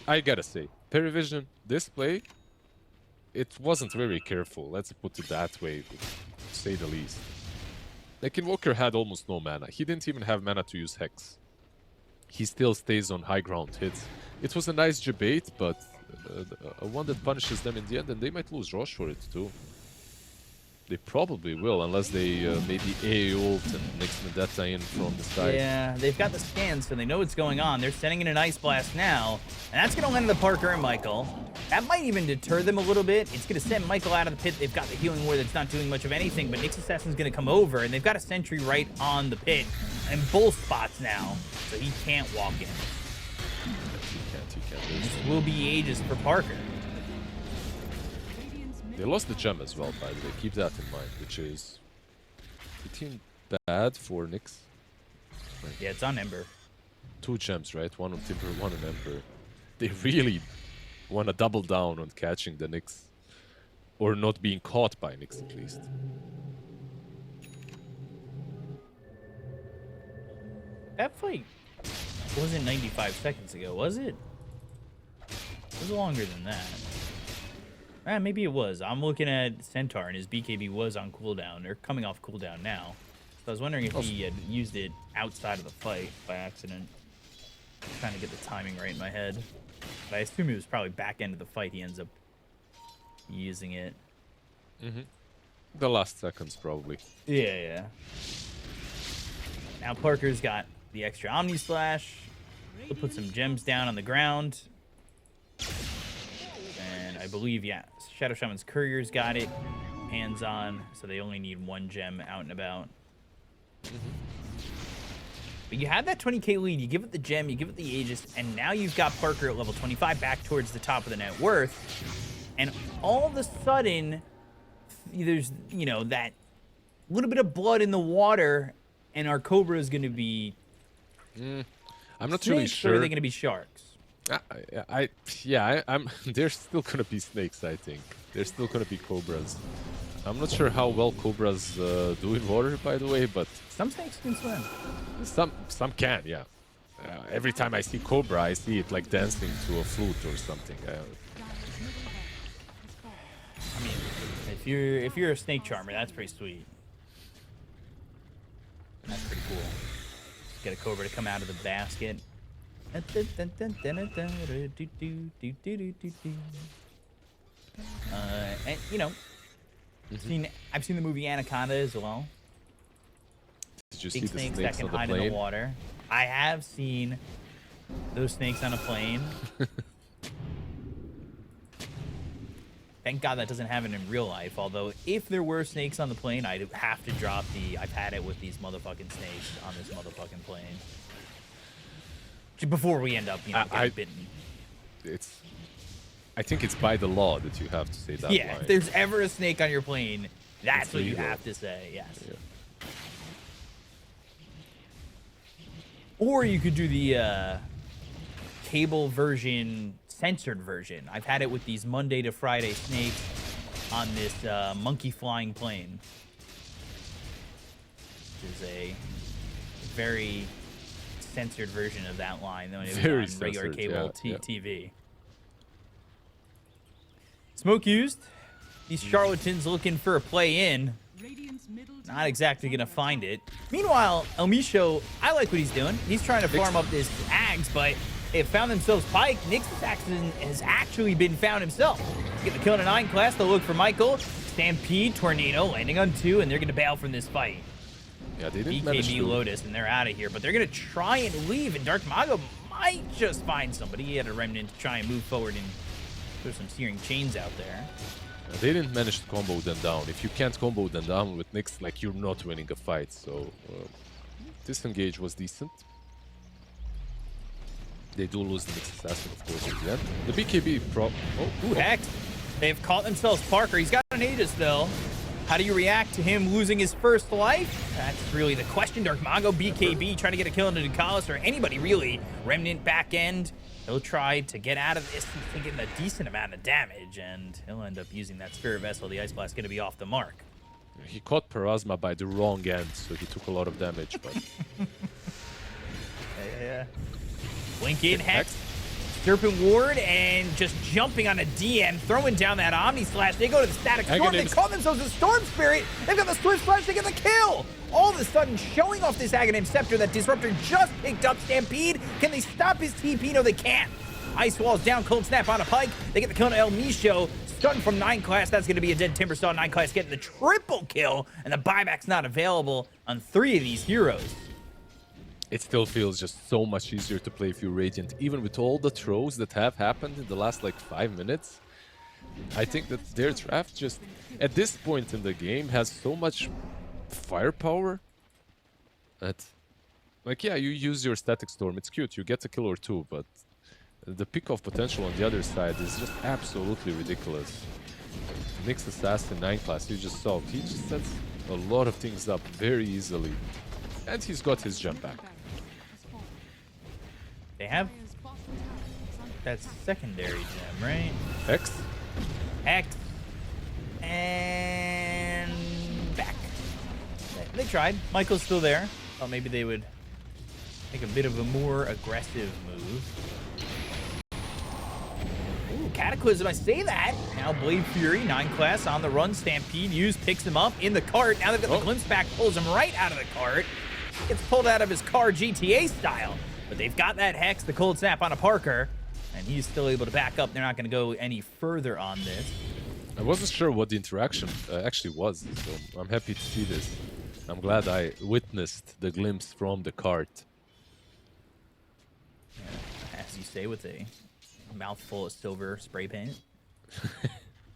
I gotta say, PARIVISION, this play, it wasn't very careful, let's put it that way, to say the least. Like, Invoker had almost no mana. He didn't even have mana to use Hex. He still stays on high ground hits. It was a nice debate, but one that punishes them in the end, and they might lose Rosh for it too. They probably will, unless they maybe A ult and mix Vendetta in from the side. Yeah, they've got the scans, so they know what's going on. They're sending in an Ice Blast now, and that's going to land the Parker and Michael. That might even deter them a little bit. It's going to send Michael out of the pit. They've got the healing ward that's not doing much of anything, but Nyx Assassin's going to come over, and they've got a sentry right on the pit in both spots now, so he can't walk in. He can't. This will be ages for Parker. Radiant's They middle lost the gem as well, by the way. Keep that in mind, which is pretty bad for Nyx. Yeah, it's on Ember. 2 gems, right? One on Timber, one on Ember. They really want to double down on catching the Nyx. Or not being caught by Nyx, at least. That fight wasn't 95 seconds ago, was it? It was longer than that. Maybe it was. I'm looking at Centaur, and his BKB was on cooldown, or coming off cooldown now. So I was wondering if he had used it outside of the fight by accident. I'm trying to get the timing right in my head. But I assume it was probably back end of the fight he ends up using it. The last seconds, probably. Yeah. Now Parker's got the extra Omni Slash. He'll put some gems down on the ground. And I believe, yeah, Shadow Shaman's Courier's got it. Hands on, so they only need 1 gem out and about. But you have that 20k lead, you give it the gem, you give it the Aegis, and now you've got Parker at level 25 back towards the top of the net worth. And all of a sudden, there's, you know, that little bit of blood in the water, and our Cobra is going to be... I'm not really snakes, or are sure. they going to be sharks? I'm. There's still gonna be snakes, I think. There's still gonna be cobras. I'm not sure how well cobras do in water, by the way, but Some snakes can swim. some can, yeah. Every time I see cobra, I see it like dancing to a flute or something. I mean, if you're a snake charmer, that's pretty sweet. That's pretty cool. Just get a Cobra to come out of the basket. And you know, I've seen the movie Anaconda as well. Did you see Big the snakes that snakes can on the hide in plane? the water. I have seen those snakes on a plane. Thank God that doesn't happen in real life. Although, if there were snakes on the plane, I'd have to drop the I've had it with these motherfucking snakes on this motherfucking plane. Before we end up, you know, getting bitten. I think it's by the law that you have to say that Yeah, line. if there's ever a snake on your plane, that's It's what you legal. have to say, yes. Yeah. Or you could do the cable version, censored version. I've had it with these Monday to Friday snakes on this monkey flying plane. Which is a very censored version of that line, though it was Very on regular censored, cable yeah. TV. Smoke used. These charlatans looking for a play-in. Not exactly gonna find it. Meanwhile, El Micho, I like what he's doing. He's trying to farm up this Ags, but they have found themselves Pike. Nix's accident has actually been found himself. Get the kill in a 9 class. They'll look for Michael. Stampede, Tornado, landing on 2, and they're gonna bail from this fight. Yeah, they didn't manage BKB to... Lotus, and they're out of here. But they're gonna try and leave, and Dark Mago might just find somebody. He had a remnant to try and move forward and throw some searing chains out there. They didn't manage to combo them down. If you can't combo them down with Nyx, like, you're not winning a fight. So, disengage was decent. They do lose the Nyx Assassin, of course, at the end. The BKB prop... Ooh, heck. They've caught themselves Parker. He's got an Aegis, though. How do you react to him losing his first life? That's really the question. Dark Mago, BKB, trying to get a kill into Ducalis, or anybody, really. Remnant back end. He'll try to get out of this. He's thinking a decent amount of damage, and he'll end up using that Spirit Vessel. The Ice Blast going to be off the mark. He caught Parasma by the wrong end, so he took a lot of damage, but... Yeah. Blink in, Hex. Serpent Ward, and just jumping on a DM, throwing down that Omni Slash. They go to the Static Storm. They call themselves a Storm Spirit. They've got the Swift Slash. They get the kill. All of a sudden, showing off this Aghanim Scepter that Disruptor just picked up. Stampede. Can they stop his TP? No, they can't. Ice Walls down. Cold Snap on a Pike. They get the kill on El Micho. Stun from 9 class. That's going to be a dead Timbersaw. 9 class getting the triple kill, and the buyback's not available on 3 of these heroes. It still feels just so much easier to play Few Radiant, even with all the throws that have happened in the last like 5 minutes. I think that their draft just, at this point in the game, has so much firepower that, like, yeah, you use your Static Storm, it's cute, you get a kill or 2, but the pick-off potential on the other side is just absolutely ridiculous. Nyx Assassin 9 class, you just saw, he just sets a lot of things up very easily. And he's got his jump back. They have that secondary gem, right? X? Hex. And back. They tried. Michael's still there. Thought maybe they would take a bit of a more aggressive move. Ooh, Cataclysm, I say that. Now Blade Fury, 9 class on the run. Stampede used, picks him up in the cart. Now they've got the glimpse back, pulls him right out of the cart. Gets pulled out of his car GTA style. But they've got that Hex, the Cold Snap on a Parker, and he's still able to back up. They're not going to go any further on this. I wasn't sure what the interaction actually was, so I'm happy to see this. I'm glad I witnessed the glimpse from the cart. Yeah, as you say, with a mouthful of silver spray paint.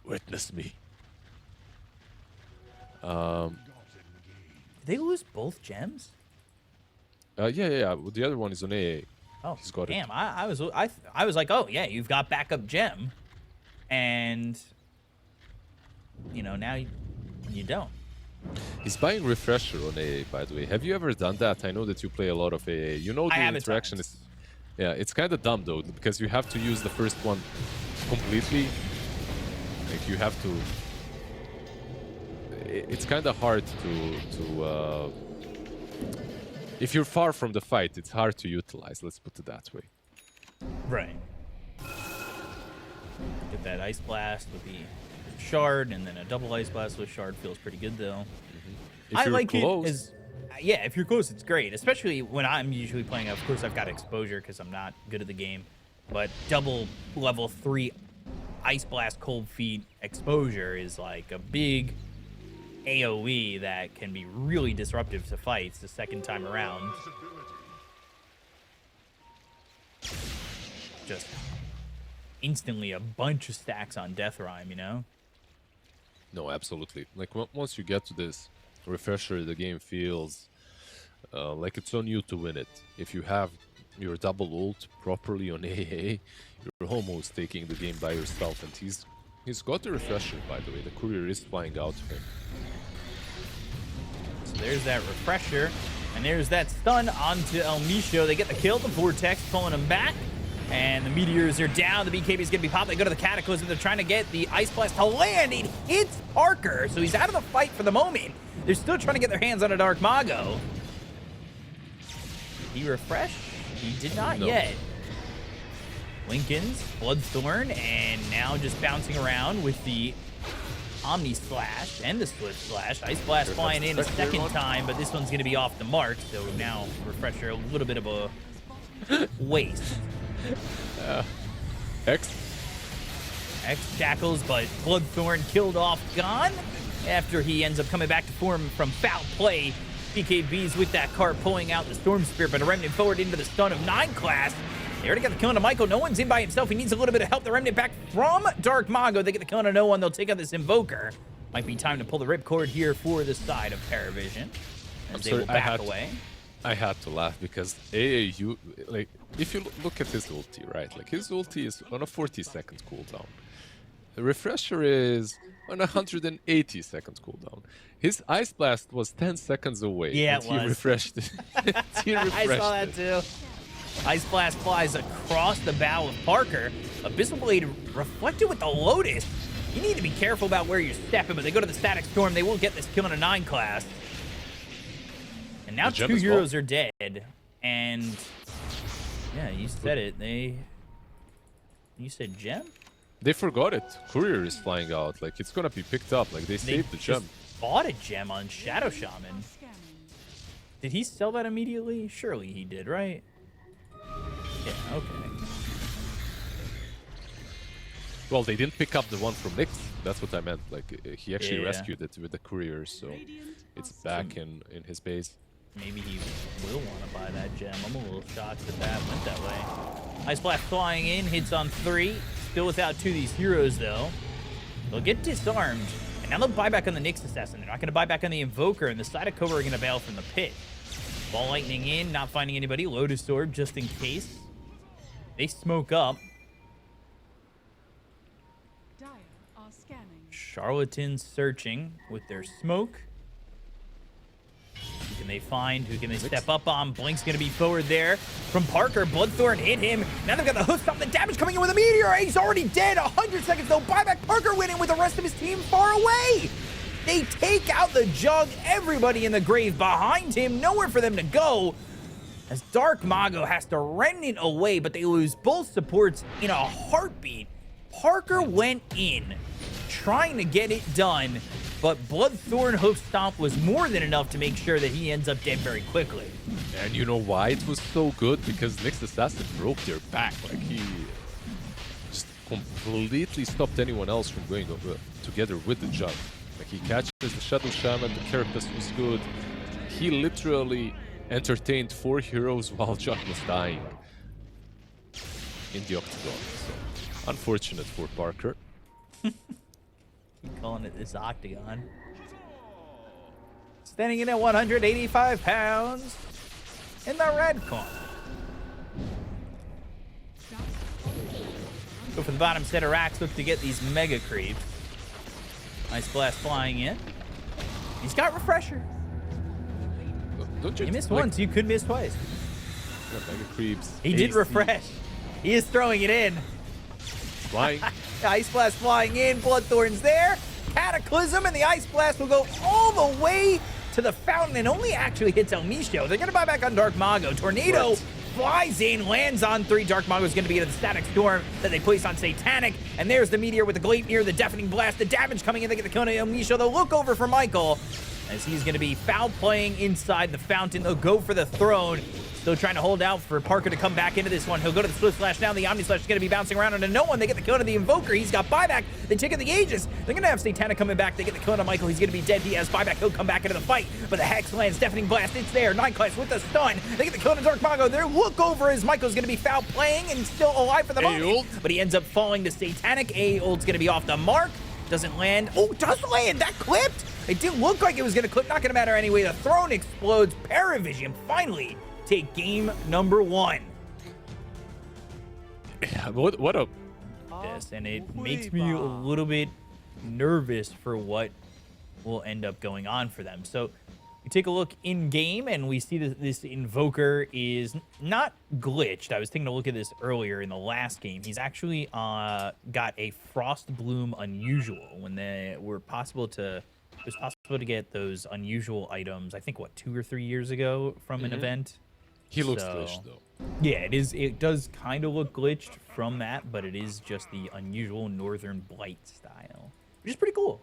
Witness me. Did they lose both gems? Yeah. The other one is on AA. Oh, He's got it. damn! I was like, oh yeah, you've got backup gem, and you know now you don't. He's buying refresher on AA, by the way. Have you ever done that? I know that you play a lot of AA. You know the interaction is, yeah, it's kind of dumb though because you have to use the first one completely. Like you have to. It's kind of hard to. If you're far from the fight, it's hard to utilize. Let's put it that way. Right. Get that ice blast with the shard, and then a double ice blast with shard feels pretty good though. If I you're like close, it as, yeah, if you're close, it's great. Especially when I'm usually playing. Of course, I've got exposure because I'm not good at the game, but double level 3 ice blast cold feet exposure is like a big AOE that can be really disruptive to fights the second time around. Just instantly a bunch of stacks on Death Rhyme, you know? No, absolutely. Like once you get to this refresher, the game feels like it's on you to win it. If you have your double ult properly on AA, you're almost taking the game by yourself. And he's got the refresher, by the way. The courier is flying out to him. So there's that refresher, and there's that stun onto El Micho. They get the kill, the Vortex pulling him back, and the Meteors are down. The BKB is going to be popped. They go to the Cataclysm. They're trying to get the Ice Blast to land. It hits Parker, so he's out of the fight for the moment. They're still trying to get their hands on a Dark Mago. Did he refresh? He did not yet. Lincoln's Bloodthorn, and now just bouncing around with the Omni Slash and the Swift Slash. Ice Blast flying in a second time, but this one's going to be off the mark. So now refresher, a little bit of a waste. X Shackles, but Bloodthorn killed off Gone after he ends up coming back to form from foul play. BKB's with that cart pulling out the Storm Spirit, but a Remnant forward into the stun of 9 class. They already got the kill on Michael. No one's in by himself. He needs a little bit of help. The Remnant back from Dark Mago. They get the kill on no one. They'll take out this Invoker. Might be time to pull the ripcord here for the side of PARIVISION as they will back away. I had to laugh because AAU, like, if you look at his ulti, right? Like, his ulti is on a 40-second cooldown. The refresher is on a 180-second cooldown. His Ice Blast was 10 seconds away. Yeah, and it was. He refreshed it. I saw that too. Ice Blast flies across the bow of Parker. Abyssal Blade reflected with the Lotus. You need to be careful about where you're stepping, but they go to the Static Storm. They will get this kill in a 9 class. And now 2 heroes are dead. And yeah, you said it. You said gem? They forgot it. Courier is flying out. Like, it's gonna be picked up. Like, they saved the gem. Bought a gem on Shadow Shaman. Did he sell that immediately? Surely he did, right? Yeah, okay. Well, they didn't pick up the one from Nyx. That's what I meant. Like, he actually rescued it with the courier, so it's back in his base. Maybe he will want to buy that gem. I'm a little shocked that that went that way. Ice Blast flying in, hits on 3. Still without 2 of these heroes, though. They'll get disarmed, and now they'll buy back on the Nyx Assassin. They're not going to buy back on the Invoker, and the side of Cobra are going to bail from the pit. Ball lightning in, not finding anybody. Lotus Orb just in case. They smoke up. Dire are scanning. Charlatans searching with their smoke. Who can they find? Who can they step up on? Blink's going to be forward there from Parker. Bloodthorn hit him. Now they've got the hoof stop. The damage coming in with a meteor. He's already dead. 100 seconds though. Buyback Parker winning with the rest of his team far away. They take out the Jug. Everybody in the grave behind him. Nowhere for them to go. As Dark Mago has to rend it away, but they lose both supports in a heartbeat. Parker went in, trying to get it done, but Bloodthorn Hoof Stomp was more than enough to make sure that he ends up dead very quickly. And you know why it was so good? Because Nyx Assassin broke their back. Like, he just completely stopped anyone else from going together with the Jug. Like, he catches the Shadow Shaman, the Carapace was good. He literally entertained 4 heroes while Jug was dying in the Octagon. So, unfortunate for Parker. Calling it this Octagon. Standing in at 185 pounds. in the red corner. Go for the bottom set of racks. Look to get these mega creeps. Ice Blast flying in. He's got Refresher. Don't you You missed like, once. You could miss twice. yeah, mega creeps. He did AC, refresh. He is throwing it in. Flying. Ice Blast flying in. Bloodthorn's there. Cataclysm, and the Ice Blast will go all the way to the fountain and only actually hits El Micho. They're going to buy back on Dark Mago. Tornado Right. flies in, lands on 3. Dark Mago is going to be the Static Storm that they place on Satanic. And there's the Meteor with the Gleipnir, the Deafening Blast, the damage coming in. They get the kill on El Micho. They'll look over for Michael as he's going to be foul playing inside the fountain. They'll go for the throne. Still trying to hold out for Parker to come back into this one. He'll go to the Swift Slash now. The Omni Slash is going to be bouncing around onto no one. They get the kill on the Invoker. He's got buyback. They take out the Aegis. They're going to have Satanic coming back. They get the kill on Michael. He's going to be dead. He has buyback. He'll come back into the fight. But the Hex lands. Deafening Blast. It's there. 9 Class with the stun. They get the kill on Dark Mago. They look over as Michael's going to be foul playing and still alive for the moment. Ult. But he ends up falling to Satanic. Ult's going to be off the mark. Doesn't land. Oh, does land. That clipped. It didn't look like it was going to clip. Not going to matter anyway. The throne explodes. PARIVISION finally take game number 1. Yeah, what a This, and it makes me a little bit nervous for what will end up going on for them. So we take a look in game and we see that this Invoker is not glitched. I was taking a look at this earlier in the last game. He's actually got a Frost Bloom Unusual when they were possible to. It was possible to get those unusual items. I think what 2 or 3 years ago from an event. he looks So- glitched though. Yeah, it is. It does kind of look glitched from that, but it is just the unusual Northern Blight style, which is pretty cool.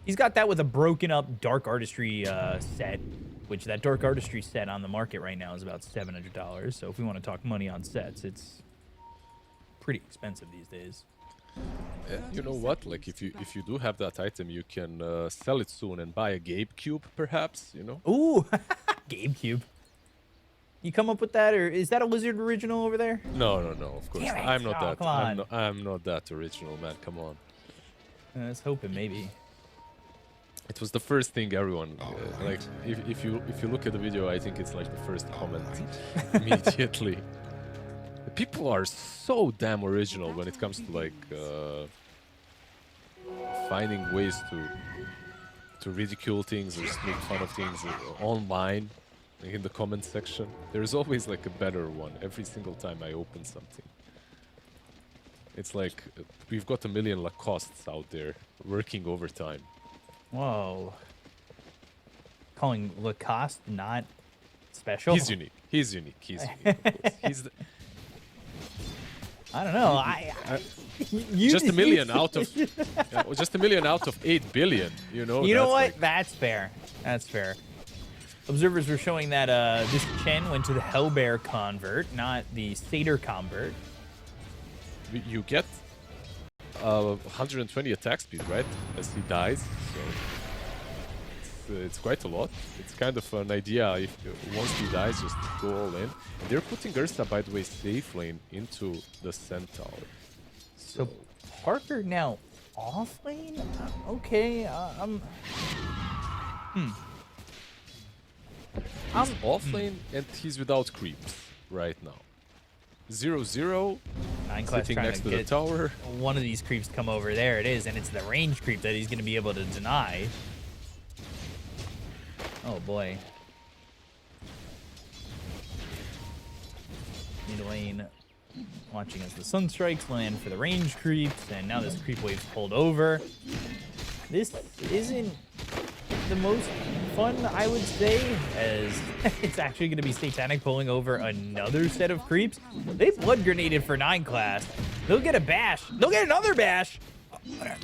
He's got that with a broken up Dark Artistry set, which that Dark Artistry set on the market right now is about $700. So if we want to talk money on sets, it's pretty expensive these days. Yeah, you know what? Like if you do have that item, you can sell it soon and buy a Gabe Cube, perhaps. You know. Ooh, GameCube. You come up with that, or is that a Lizard original over there? No, of course. Damn it. I'm not Oh, that. come on. I'm not that original, man. Come on. I was hoping maybe. It was the first thing everyone like. If you look at the video, I think it's like the first comment immediately. People are so damn original when it comes to like finding ways to ridicule things or make fun of things online, like in the comment section. There's always like a better one every single time I open something. It's like we've got a million Lacostes out there working overtime. Whoa. Calling Lacoste not special? He's unique. He's unique. He's unique. Of course. He's the, I don't know. You just a million out of just a million out of 8 billion. You know. You know that's what? like- That's fair. That's fair. Observers were showing that this Chen went to the Hellbear convert, not the Satyr convert. you get 120 attack speed, right? As he dies, so it's quite a lot. It's kind of an idea. If once he dies, just go all in. And they're putting Ursa, by the way, safe lane into the Centaur. So Parker now off lane? Okay. He's off lane and he's without creeps right now. 0-0, 9 class sitting trying next to to the get tower. one of these creeps to come over. There it is, and it's the range creep that he's going to be able to deny. Oh boy. Mid lane watching as the sun strikes land for the range creeps, and now this creep wave's pulled over. This isn't the most fun, I would say, as it's actually going to be Satanic pulling over another set of creeps. They blood grenaded for 9 class. They'll get a bash. They'll get another bash.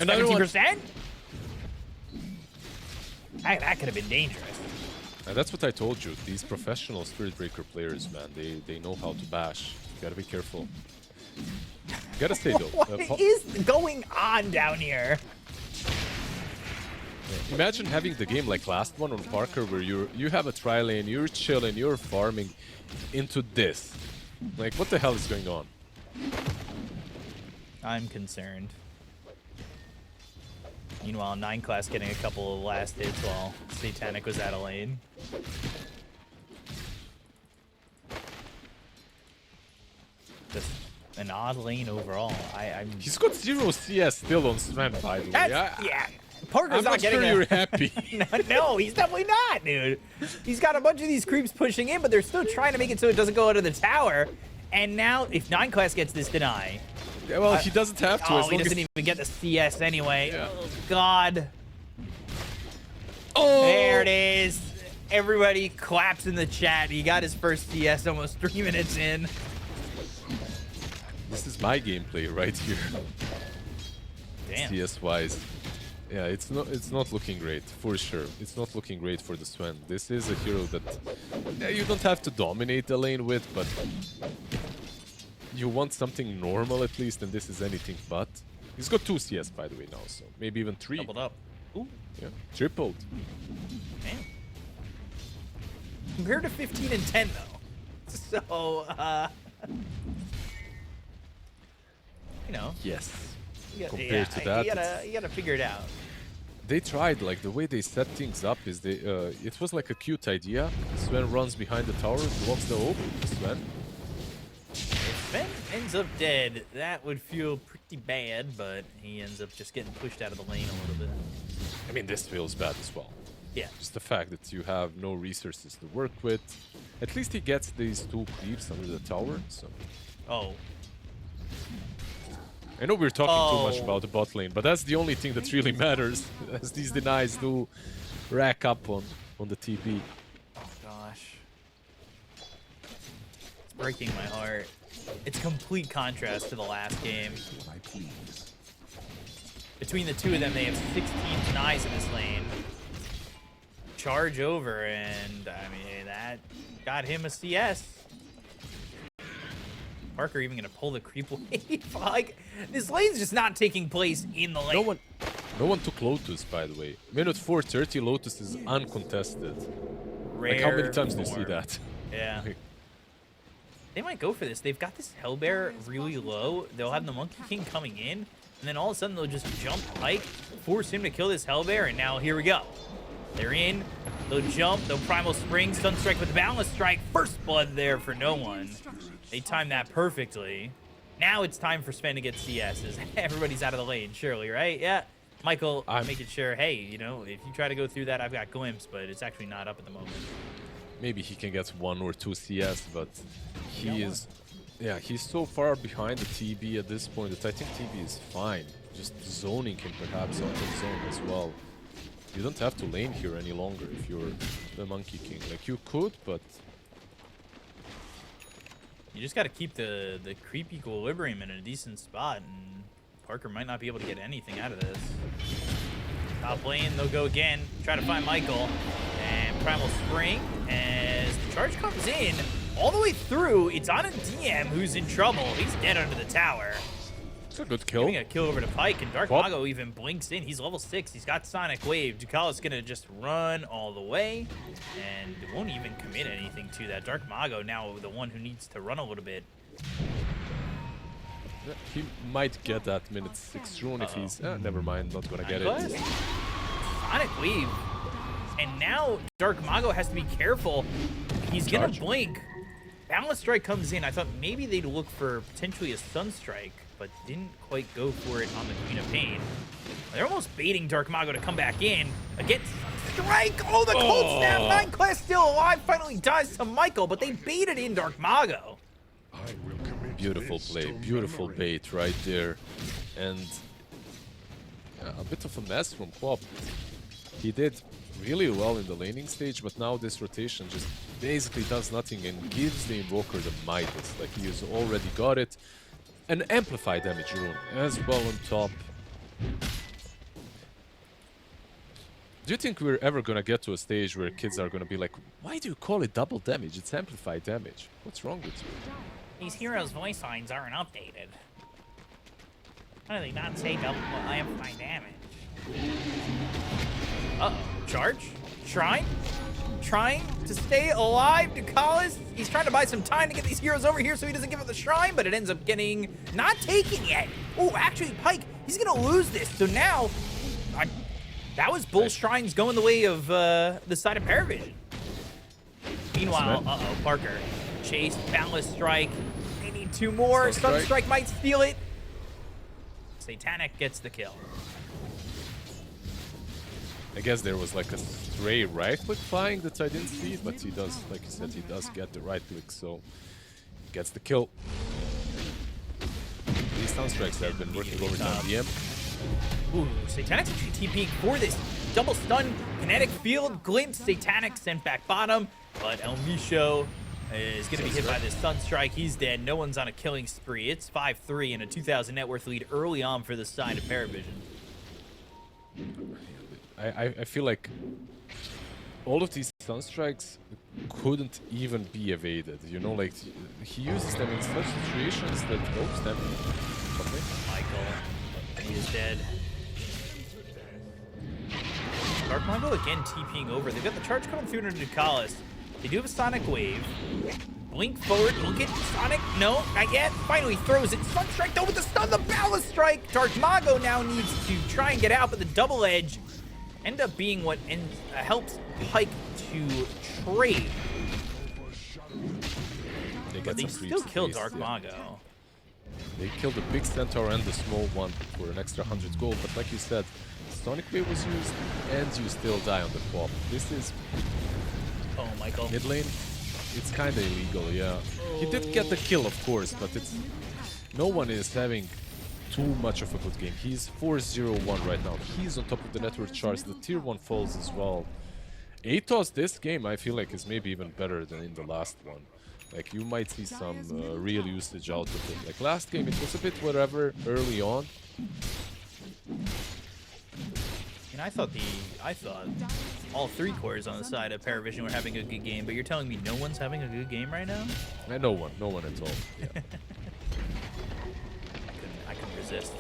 Another one. 17%? That could have been dangerous. And that's what I told you. These professional Spirit Breaker players, man, they know how to bash. You gotta be careful. Gotta say though, What is going on down here? imagine having the game like last one on Parker, where you have a tri lane, you're chilling, you're farming, into this. Like, what the hell is going on? I'm concerned. Meanwhile, 9 class getting a couple of last hits while Satanic was out of lane. an odd lane overall. He's got 0 CS still on Sven, by the way. Yeah. Parker's I'm not not getting sure you're happy. No, he's definitely not, dude. He's got a bunch of these creeps pushing in, but they're still trying to make it so it doesn't go under the tower. And now, if 9 class gets this deny, Yeah, well, he doesn't have to. oh, as he long doesn't as... even get the CS anyway. Yeah. Oh, God. Oh! There it is. Everybody claps in the chat. He got his first CS almost 3 minutes in. This is my gameplay right here. Damn. CS-wise. Yeah, it's not looking great, for sure. It's not looking great for the Sven. This is a hero that you don't have to dominate the lane with, but you want something normal at least, and this is anything but. He's got 2 CS, by the way, now, so maybe even 3. Doubled up. Ooh, Yeah, tripled. man. Compared to 15 and 10, though. So, you know. Yes. Compared to that, you gotta figure it out. They tried, like, the way they set things up is they, it was like a cute idea. Sven runs behind the tower, blocks the ult. Sven. If Sven ends up dead, that would feel pretty bad, but he ends up just getting pushed out of the lane a little bit. I mean, this feels bad as well. Yeah. Just the fact that you have no resources to work with. At least he gets these 2 creeps under the tower, so... Oh. I know we're talking too much Oh. about the bot lane, but that's the only thing that really matters, as these denies do rack up on the TP. Oh, gosh. It's breaking my heart. It's complete contrast to the last game. Between the two of them, they have 16 denies in this lane. Charge over, and I mean, that got him a CS. Parker even gonna pull the creep wave. Like, this lane's just not taking place in the lane. No one took Lotus, by the way. Minute 4:30, Lotus is uncontested. Rare Like, how many times do you see form. that? Yeah. They might go for this. They've got this Hellbear really low. They'll have the Monkey King coming in, and then all of a sudden they'll just jump Pike, force him to kill this Hellbear, and now here we go. They're in. They'll jump. They'll Primal Spring, Stun Strike with the Boundless Strike. First blood there for no one. They timed that perfectly. Now it's time for Sven to get CSs. Everybody's out of the lane, surely, right? Yeah. Michael, I'm making sure, hey, you know, if you try to go through that, I've got Glimpse, but it's actually not up at the moment. Maybe he can get 1 or 2 CS, but he is... Yeah, he's so far behind the TB at this point that I think TB is fine. Just zoning him perhaps out of zone as well. You don't have to lane here any longer if you're the Monkey King. Like, you could, but... You just got to keep the creep equilibrium in a decent spot, and Parker might not be able to get anything out of this. Top lane, they'll go again, try to find Michael, and Primal Spring, as the charge comes in, all the way through, it's on a DM who's in trouble. He's dead under the tower. It's a good kill. Giving a kill over to Pike, and Dark Well. Mago even blinks in. He's level 6. He's got Sonic Wave. Ducala's going to just run all the way, and won't even commit anything to that. Dark Mago now the one who needs to run a little bit. Yeah, he might get that minute 6 rune if he's... never mind, not gonna get Plus, it. Sonic Wave. And now Dark Mago has to be careful. He's going to blink. Boundless Strike comes in. I thought maybe they'd look for potentially a Sun Strike, but didn't quite go for it on the Queen of Pain. They're almost baiting Dark Mago to come back in. Again, Strike! Oh, the Cold Snap! 9 class still alive. Finally dies to Michael, but they baited in Dark Mago. Beautiful play, beautiful bait right there. And a bit of a mess from Quap. He did really well in the laning stage, but now this rotation just basically does nothing and gives the Invoker the Midas. Like, he has already got it. An Amplify damage rune as well on top. Do you think we're ever gonna get to a stage where kids are gonna be like, why do you call it double damage? It's amplified damage. What's wrong with you? These heroes' voice lines aren't updated. Why do they not say double amplify damage? Uh-oh. Charge? Shrine? Trying to stay alive, Ducalis. He's trying to buy some time to get these heroes over here so he doesn't give up the shrine, but it ends up getting not taken yet. Oh, actually, Pike, he's gonna lose this. So now, that was both shrines going the way of the side of PARIVISION. Meanwhile, uh-oh, Parker. Chase, Boundless Strike. They need need 2 more. Sunstrike. Sunstrike might steal it. Satanic gets the kill. I guess there was like a stray right click flying that I didn't see, but he does, like you said, he does get the right click, so he gets the kill. These Sunstrikes have been working over on DM. Ooh, Satanic's actually TPing for this double stun. Kinetic field glimpse. Satanic sent back bottom, but El Micho is going to be hit by this Sunstrike. He's dead. No one's on a killing spree. It's 5-3 and a 2,000 net worth lead early on for the side of PARIVISION. I feel like all of these Sunstrikes couldn't even be evaded. You know, like he uses them in such situations that them. Okay. Michael, he is dead. Dark Mongo again TPing over. They've got the charge coming through into Ducalis. They do have a Sonic Wave. Blink forward, look at Sonic. No, not yet. Finally throws it. Sunstrike though with the stun, the Ballast Strike. Dark Mago now needs to try and get out, but the double edge end up being what helps Pike to trade. But they still kill Dark Mago. They killed the big Centaur and the small one for an extra 100 gold, but like you said, Sonic Wave was used, and you still die on the pop. This is... Oh, Michael. Mid lane, it's kind of illegal, yeah. He did get the kill, of course, but it's... No one is having too much of a good game. He's 4-0-1 right now. He's on top of the network charts. The tier 1 falls as well. Atos this game, I feel like, is maybe even better than in the last one. Like, you might see some real usage out of it. Like, last game, it was a bit whatever early on. And I thought all 3 cores on the side of PARIVISION were having a good game, but you're telling me no one's having a good game right now? No one at all. Yeah. I couldn't resist.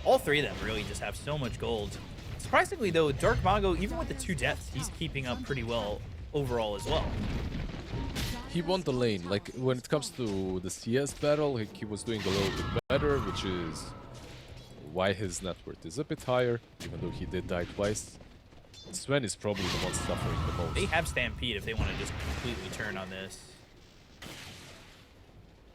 All 3 of them really just have so much gold. Surprisingly though, Dark Mago, even with the 2 deaths, he's keeping up pretty well overall as well. He won the lane. Like, when it comes to the CS battle, he was doing a little bit better, which is why his net worth is a bit higher, even though he did die twice. Sven is probably the one suffering the most. They have Stampede if they want to just completely turn on this.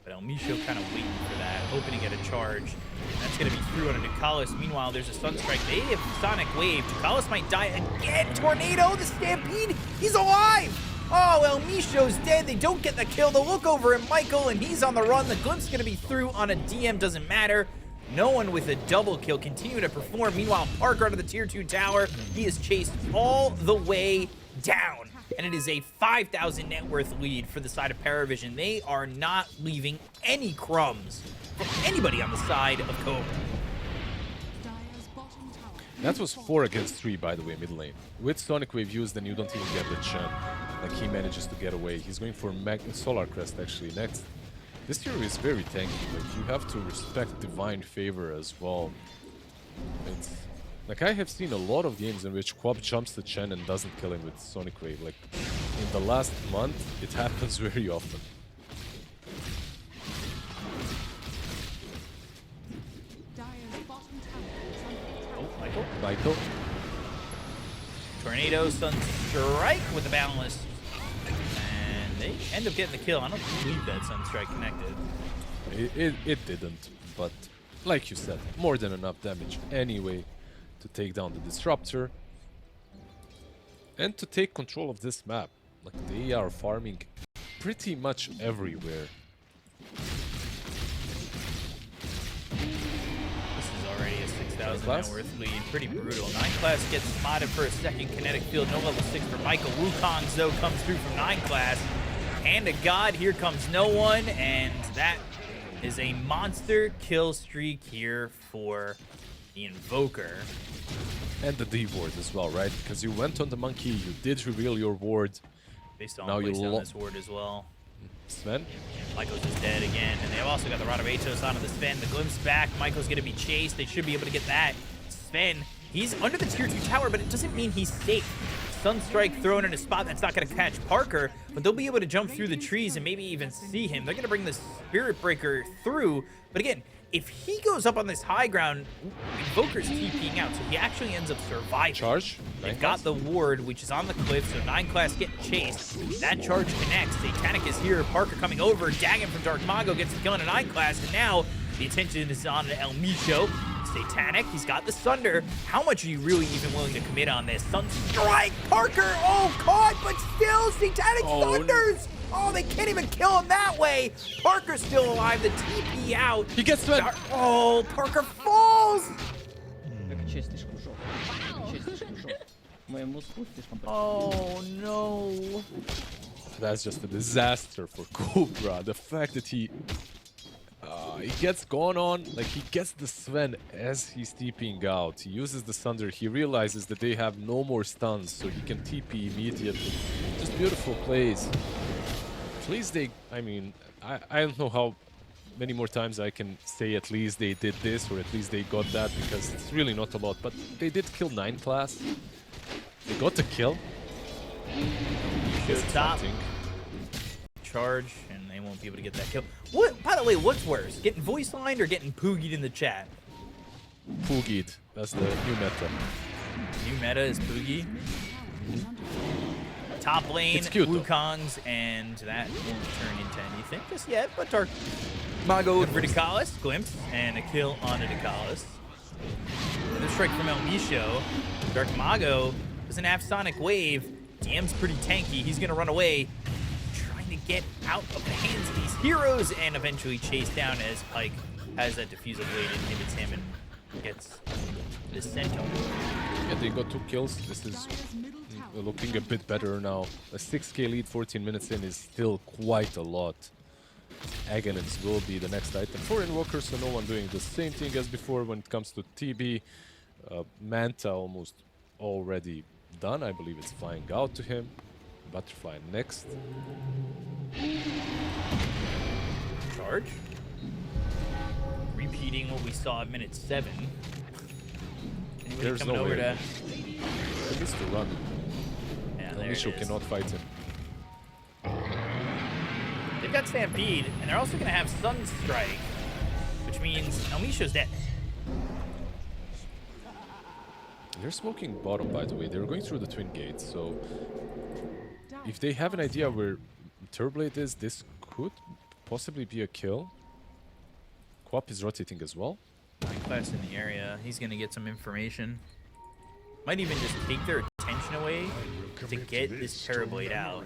But El Micho kind of waiting for that, hoping to get a charge. That's going to be through on a Ducalis. Meanwhile, there's a Sunstrike. They have Sonic Wave. Ducalis might die again. Tornado, the Stampede. He's alive. Oh, El Micho's dead. They don't get the kill. The look over at Michael, and he's on the run. The glimpse is going to be through on a DM. Doesn't matter. No one with a double kill. Continue to perform. Meanwhile, Parker under the tier 2 tower. He is chased all the way down. And it is a 5,000 net worth lead for the side of PARIVISION. They are not leaving any crumbs for anybody on the side of Cobra. That was 4 against 3, by the way, mid lane. With Sonic Wave used, then you don't even get the Chen. Like, he manages to get away. He's going for Solar Crest, actually, next. This hero is very tanky. Like, you have to respect Divine Favor as well. It's... Like, I have seen a lot of games in which Quab jumps the Chen and doesn't kill him with Sonic Wave. Like, in the last month, it happens very often. Oh, Michael. Michael. Tornado, Sunstrike with the Boundless. And they end up getting the kill. I don't believe that Sunstrike connected. It didn't, but like you said, more than enough damage anyway to take down the Disruptor and to take control of this map. Like, they are farming pretty much everywhere. This is already a 6,000 net worth lead. Pretty brutal. 9 class gets spotted for a second. Kinetic field, no level 6 for Michael. Wukong's though comes through from 9 class. Hand of God, here comes no one, and that is a monster kill streak here for the Invoker. And the D ward as well, right? Because you went on the monkey, you did reveal your ward. Based on this ward as well. Sven? Michael's just dead again, and they've also got the Rod of Atos onto the Sven. The glimpse back. Michael's going to be chased. They should be able to get that. Sven, he's under the tier 2 tower, but it doesn't mean he's safe. Sunstrike thrown in a spot that's not going to catch Parker, but they'll be able to jump through the trees and maybe even see him. They're going to bring the Spirit Breaker through, but again, if he goes up on this high ground, Invoker's TPing out, so he actually ends up surviving. Charge. They've got the ward, which is on the cliff, so 9 class getting chased. That charge connects. Satanic is here. Parker coming over. Dagging from Dark Mago gets the kill in a 9 class, and now the attention is on El Micho. Satanic, he's got the Sunder. How much are you really even willing to commit on this? Sunstrike, Parker, oh, caught, but still, Satanic Thunders! Oh, they can't even kill him that way. Parker's still alive, the TP out. He gets Sven. Oh, Parker falls! Oh, no. That's just a disaster for Cobra. The fact that he gets gone on, like he gets the Sven as he's TPing out. He uses the Thunder. He realizes that they have no more stuns, so he can TP immediately. Just beautiful plays. At least they, I mean, I don't know how many more times I can say at least they did this or at least they got that, because it's really not a lot. But they did kill 9 class. They got the kill. Good top. Charge, and they won't be able to get that kill. What? By the way, what's worse, getting voice lined or getting poogied in the chat? Poogied. That's the new meta. New meta is poogie. Top lane, It's cute, Wukongs, and that won't turn into anything just yet. But Dark Mago with Ridicalis, glimpse, and a kill on Ridicalis. Another strike from El Micho. Dark Mago doesn't have Sonic Wave. DM's pretty tanky. He's gonna run away, trying to get out of the hands of these heroes, and eventually chased down as Pyke has that diffusal blade and inhibits him and gets the Centaur. Yeah, they got 2 kills. This is looking a bit better now. A 6k lead 14 minutes in is still quite a lot. Aghanim's will be the next item for Invoker, so no one doing the same thing as before when it comes to TB. Manta almost already done. I believe it's flying out to him. Butterfly next. Charge. Repeating what we saw at minute 7. Anybody There's coming no over way. to... He needs to run. Yeah, there it Misho is. cannot fight him. They've got Stampede, and they're also going to have Sunstrike, which means El Micho's dead. They're smoking bottom, by the way. They're going through the twin gates, so if they have an idea where Turblade is, this could possibly be a kill. Quap is rotating as well. 9 class in the area. He's going to get some information. Might even just take their attention away to get this Terrorblade out.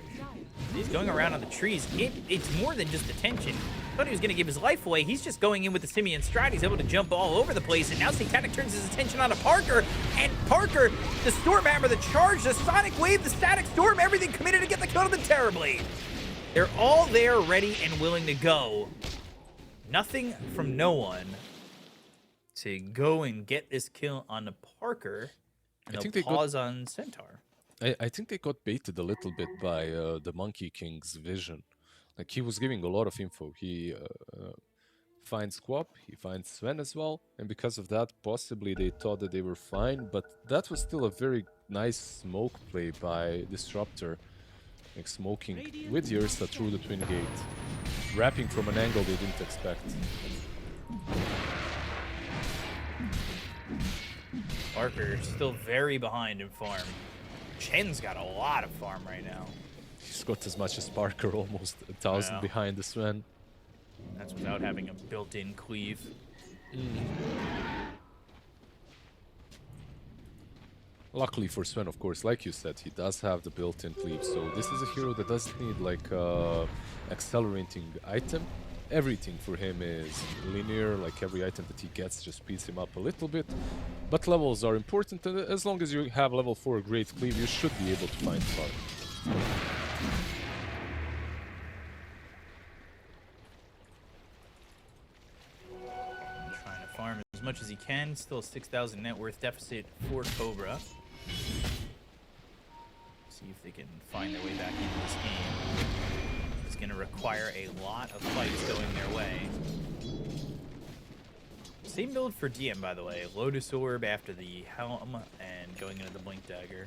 He's going around on the trees. It's more than just attention. Thought he was going to give his life away. He's just going in with the Simian stride. He's able to jump all over the place. And now Satanic turns his attention onto Parker. And Parker, the Storm Hammer, the Charge, the Sonic Wave, the Static Storm, everything committed to get the kill to the Terrorblade. They're all there ready and willing to go. Nothing from no one to go and get this kill on the Parker. And I think they'll they got- pause on Centaur. I think they got baited a little bit by the Monkey King's vision. Like, he was giving a lot of info. He finds Quap, he finds Sven as well, and because of that, possibly they thought that they were fine, but that was still a very nice smoke play by Disruptor. Like, smoking with Ursa through the twin gate. Wrapping from an angle they didn't expect. Parker still very behind in farm. Chen's got a lot of farm right now. He's got as much as Parker, almost 1,000 Wow. behind the Sven. That's without having a built-in cleave. Luckily for Sven, of course, like you said, he does have the built-in cleave, so this is a hero that doesn't need like accelerating item. Everything for him is linear, like every item that he gets just speeds him up a little bit. But levels are important, and as long as you have level 4 Great Cleave, you should be able to find farm. Trying to farm as much as he can. Still a 6,000 net worth deficit for Cobra. See if they can find their way back into this game. It's going to require a lot of fights going their way. Same build for DM, by the way. Lotus Orb after the Helm and going into the Blink Dagger.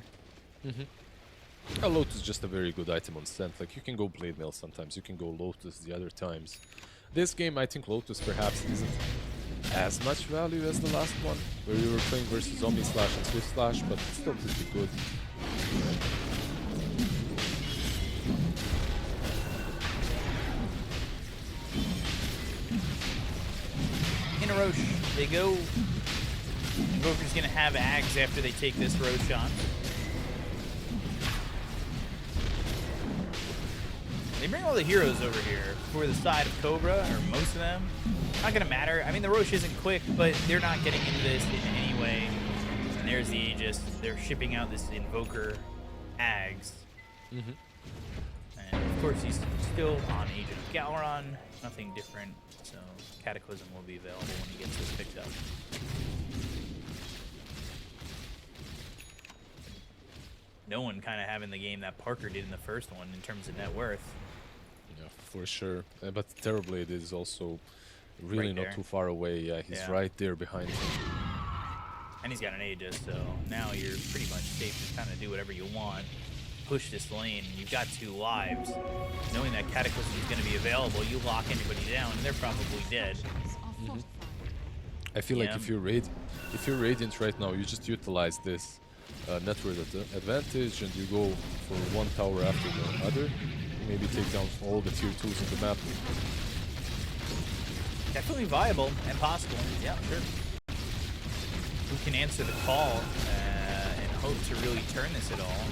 A Lotus is just a very good item on Scent. Like, you can go Blade Mail sometimes, you can go Lotus the other times. This game, I think Lotus perhaps isn't as much value as the last one, where you were playing versus Zombie Slash and Swift Slash, but it's still pretty good. In a Roche, they go. Invoker's gonna have Ags after they take this Roche on. They bring all the heroes over here for the side of Cobra, or most of them. Not gonna matter. I mean, the Roche isn't quick, but they're not getting into this in any way. And there's the Aegis. They're shipping out this Invoker Ags. And of course, he's still on Agent of Galron. Nothing different. So Cataclysm will be available when he gets this picked up. No one kind of having the game that Parker did in the first one in terms of net worth. Yeah, for sure. But Terriblade is also really Right not there. too far away. Yeah, he's right there behind him. And he's got an Aegis, so now you're pretty much safe to kind of do whatever you want. Push this lane. You've got 2 lives. Knowing that Cataclysm is going to be available, you lock anybody down, and they're probably dead. I feel like if you're Radiant right now, you just utilize this network advantage and you go for one tower after the other. Maybe take down all the tier 2s on the map. Definitely viable and possible. Yeah, sure. Who can answer the call and hope to really turn this at all?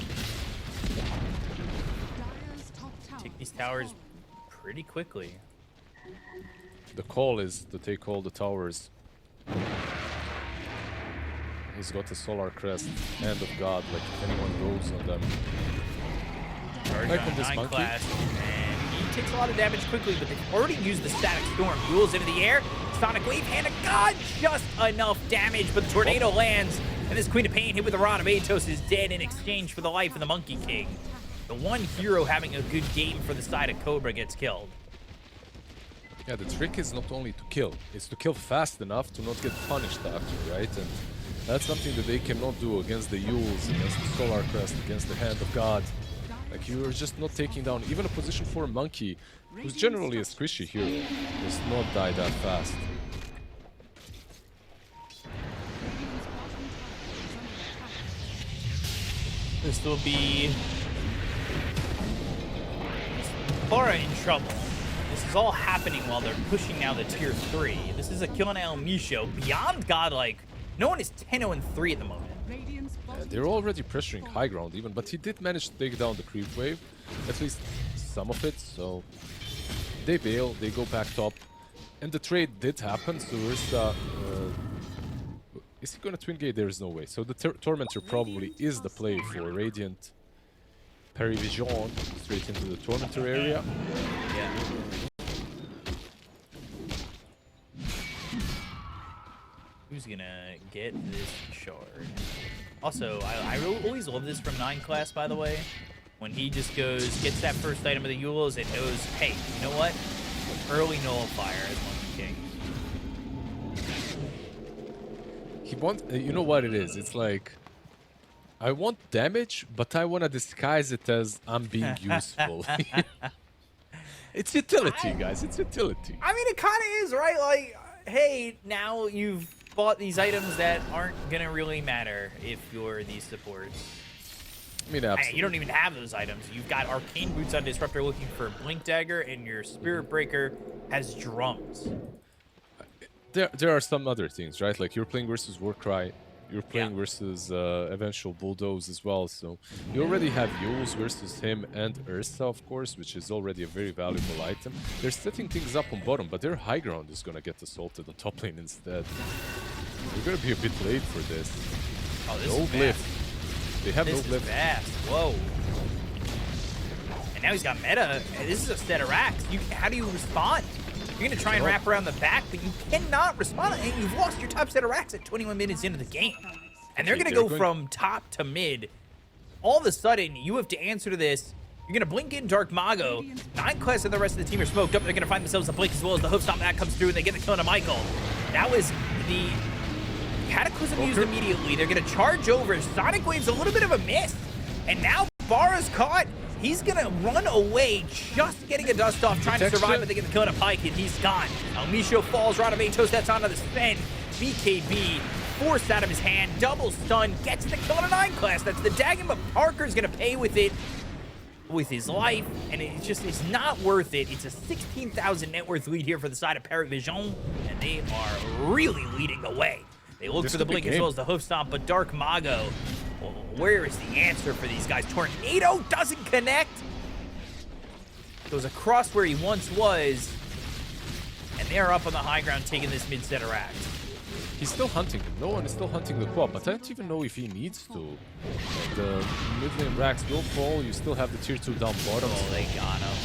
Take these towers pretty quickly. The call is to take all the towers. He's got a Solar Crest, Hand of God, like if anyone goes on them. Like on this 9 monkey. class, and he takes a lot of damage quickly, but they've already used the Static Storm. Duels into the air. Sonic Wave, Hand of God, just enough damage, but the Tornado lands, and this Queen of Pain hit with the Rod of Atos is dead in exchange for the life of the Monkey King. The one hero having a good game for the side of Cobra gets killed. Yeah, the trick is not only to kill, it's to kill fast enough to not get punished after, right? And that's something that they cannot do against the Yules, against the Solar Crest, against the Hand of God. Like, you're just not taking down even a position 4 Monkey, who's generally a squishy hero, does not die that fast. This will be Cobra in trouble. This is all happening while they're pushing now the tier 3. This is a kill on El Misho. Beyond Godlike, no one is 10-0-3 at the moment. They're already pressuring high ground even, but he did manage to take down the creep wave, at least some of it, so they bail, they go back top, and the trade did happen, so Ursa, is he gonna twin gate? There is no way. So the Tormentor probably is the play for Radiant. PARIVISION straight into the Tormentor area. Yeah. Who's gonna get this shard? Also, I always love this from 9 class, by the way. When he just goes, gets that first item of the Yules and knows, hey, you know what? Early nullifier as Monkey King. He wants, you know what it is? It's like, I want damage, but I want to disguise it as I'm being useful. It's utility, guys. It's utility. I mean, it kind of is, right? Like, hey, now you've bought these items that aren't going to really matter if you're these supports. I mean, absolutely. You don't even have those items. You've got Arcane Boots on Disruptor looking for Blink Dagger, and your Spirit Breaker has drums. There are some other things, right? Like, you're playing versus Warcry. You're playing versus eventual Bulldoze as well, so you already have Yules versus him and Ursa, of course, which is already a very valuable item. They're setting things up on bottom, but their high ground is gonna get assaulted on top lane instead. We're gonna be a bit late for this. Oh, this No is blip. fast. They have This no is blip. fast. Whoa. And now he's got meta. This is a set of racks. How do you respond? You're going to try and wrap around the back, but you cannot respond. And you've lost your top set of racks at 21 minutes into the game. And they're going to go from top to mid. All of a sudden, you have to answer to this. You're going to blink in Dark Mago. 9 class and the rest of the team are smoked up. They're going to find themselves a blink as well as the hoof stomp that comes through, and they get the kill on Michael. That was the Cataclysm used immediately. They're going to charge over. Sonic Wave's a little bit of a miss. And now Barra's caught. He's gonna run away, just getting a dust off, trying to survive, but they get the kill on a Pike, and he's gone. Misho falls, Radamatos, that's onto the spin. BKB forced out of his hand, double stun, gets the kill on a 9 class. That's the Dagon, but Parker's gonna pay with it with his life, and it just is not worth it. It's a 16,000 net worth lead here for the side of PARIVISION, and they are really leading the way. They look for the blink as well as the hoof stomp, but Dark Mago, where is the answer for these guys? Tornado doesn't connect. Goes across where he once was, and they're up on the high ground taking this mid-center act. He's still hunting him. No one is still hunting the quad, but I don't even know if he needs to. Like, the mid-lane racks will fall. You still have the tier 2 down bottom. Oh, they got him.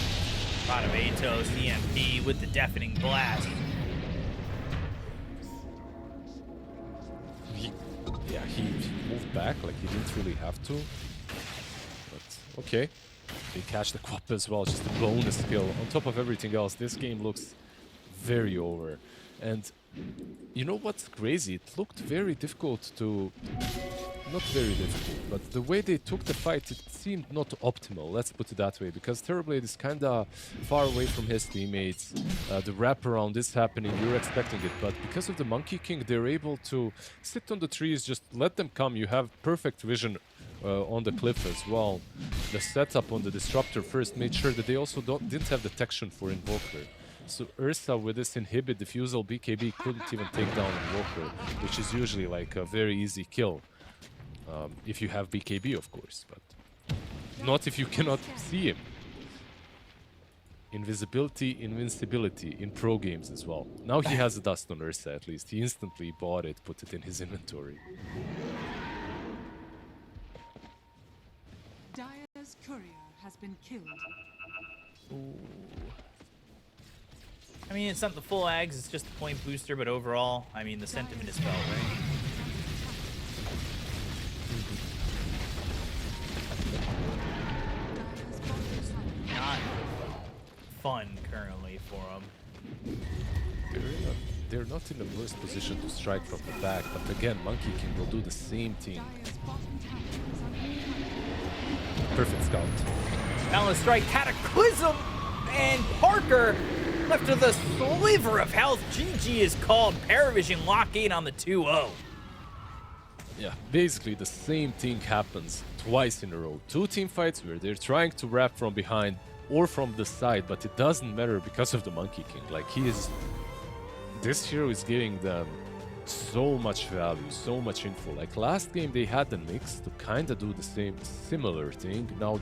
Radamatos, EMP with the deafening blast. He moved back, like he didn't really have to. But okay. They catch the quad as well, just a bonus skill. On top of everything else, this game looks very over. And you know what's crazy? It looked very difficult to... Not very difficult, but the way they took the fight, it seemed not optimal, let's put it that way, because Terrorblade is kinda far away from his teammates. The wraparound is happening, you're expecting it, but because of the Monkey King, they're able to sit on the trees, just let them come. You have perfect vision on the cliff as well. The setup on the Disruptor first made sure that they also didn't have detection for Invoker. So Ursa with this inhibit diffusal, BKB couldn't even take down Invoker, which is usually like a very easy kill. If you have BKB, of course, but not if you cannot see him. Invisibility, invincibility in pro games as well. Now he has a dust on Ursa at least. He instantly bought it, put it in his inventory. Dire's courier has been killed. Ooh. I mean, it's not the full ags, it's just the point booster, but overall, I mean, the sentiment is felt, right? Not fun currently for them. They're not in the worst position to strike from the back, but again, Monkey King will do the same thing. Perfect scout. Balance strike, Cataclysm, and Parker left with a sliver of health. GG is called. PARIVISION lock in on the 2-0. Yeah, basically the same thing happens twice in a row. 2 team fights where they're trying to wrap from behind or from the side, but it doesn't matter because of the Monkey King. Like, this hero is giving them so much value, so much info. Like last game they had the Nyx to kinda do the same similar thing. Now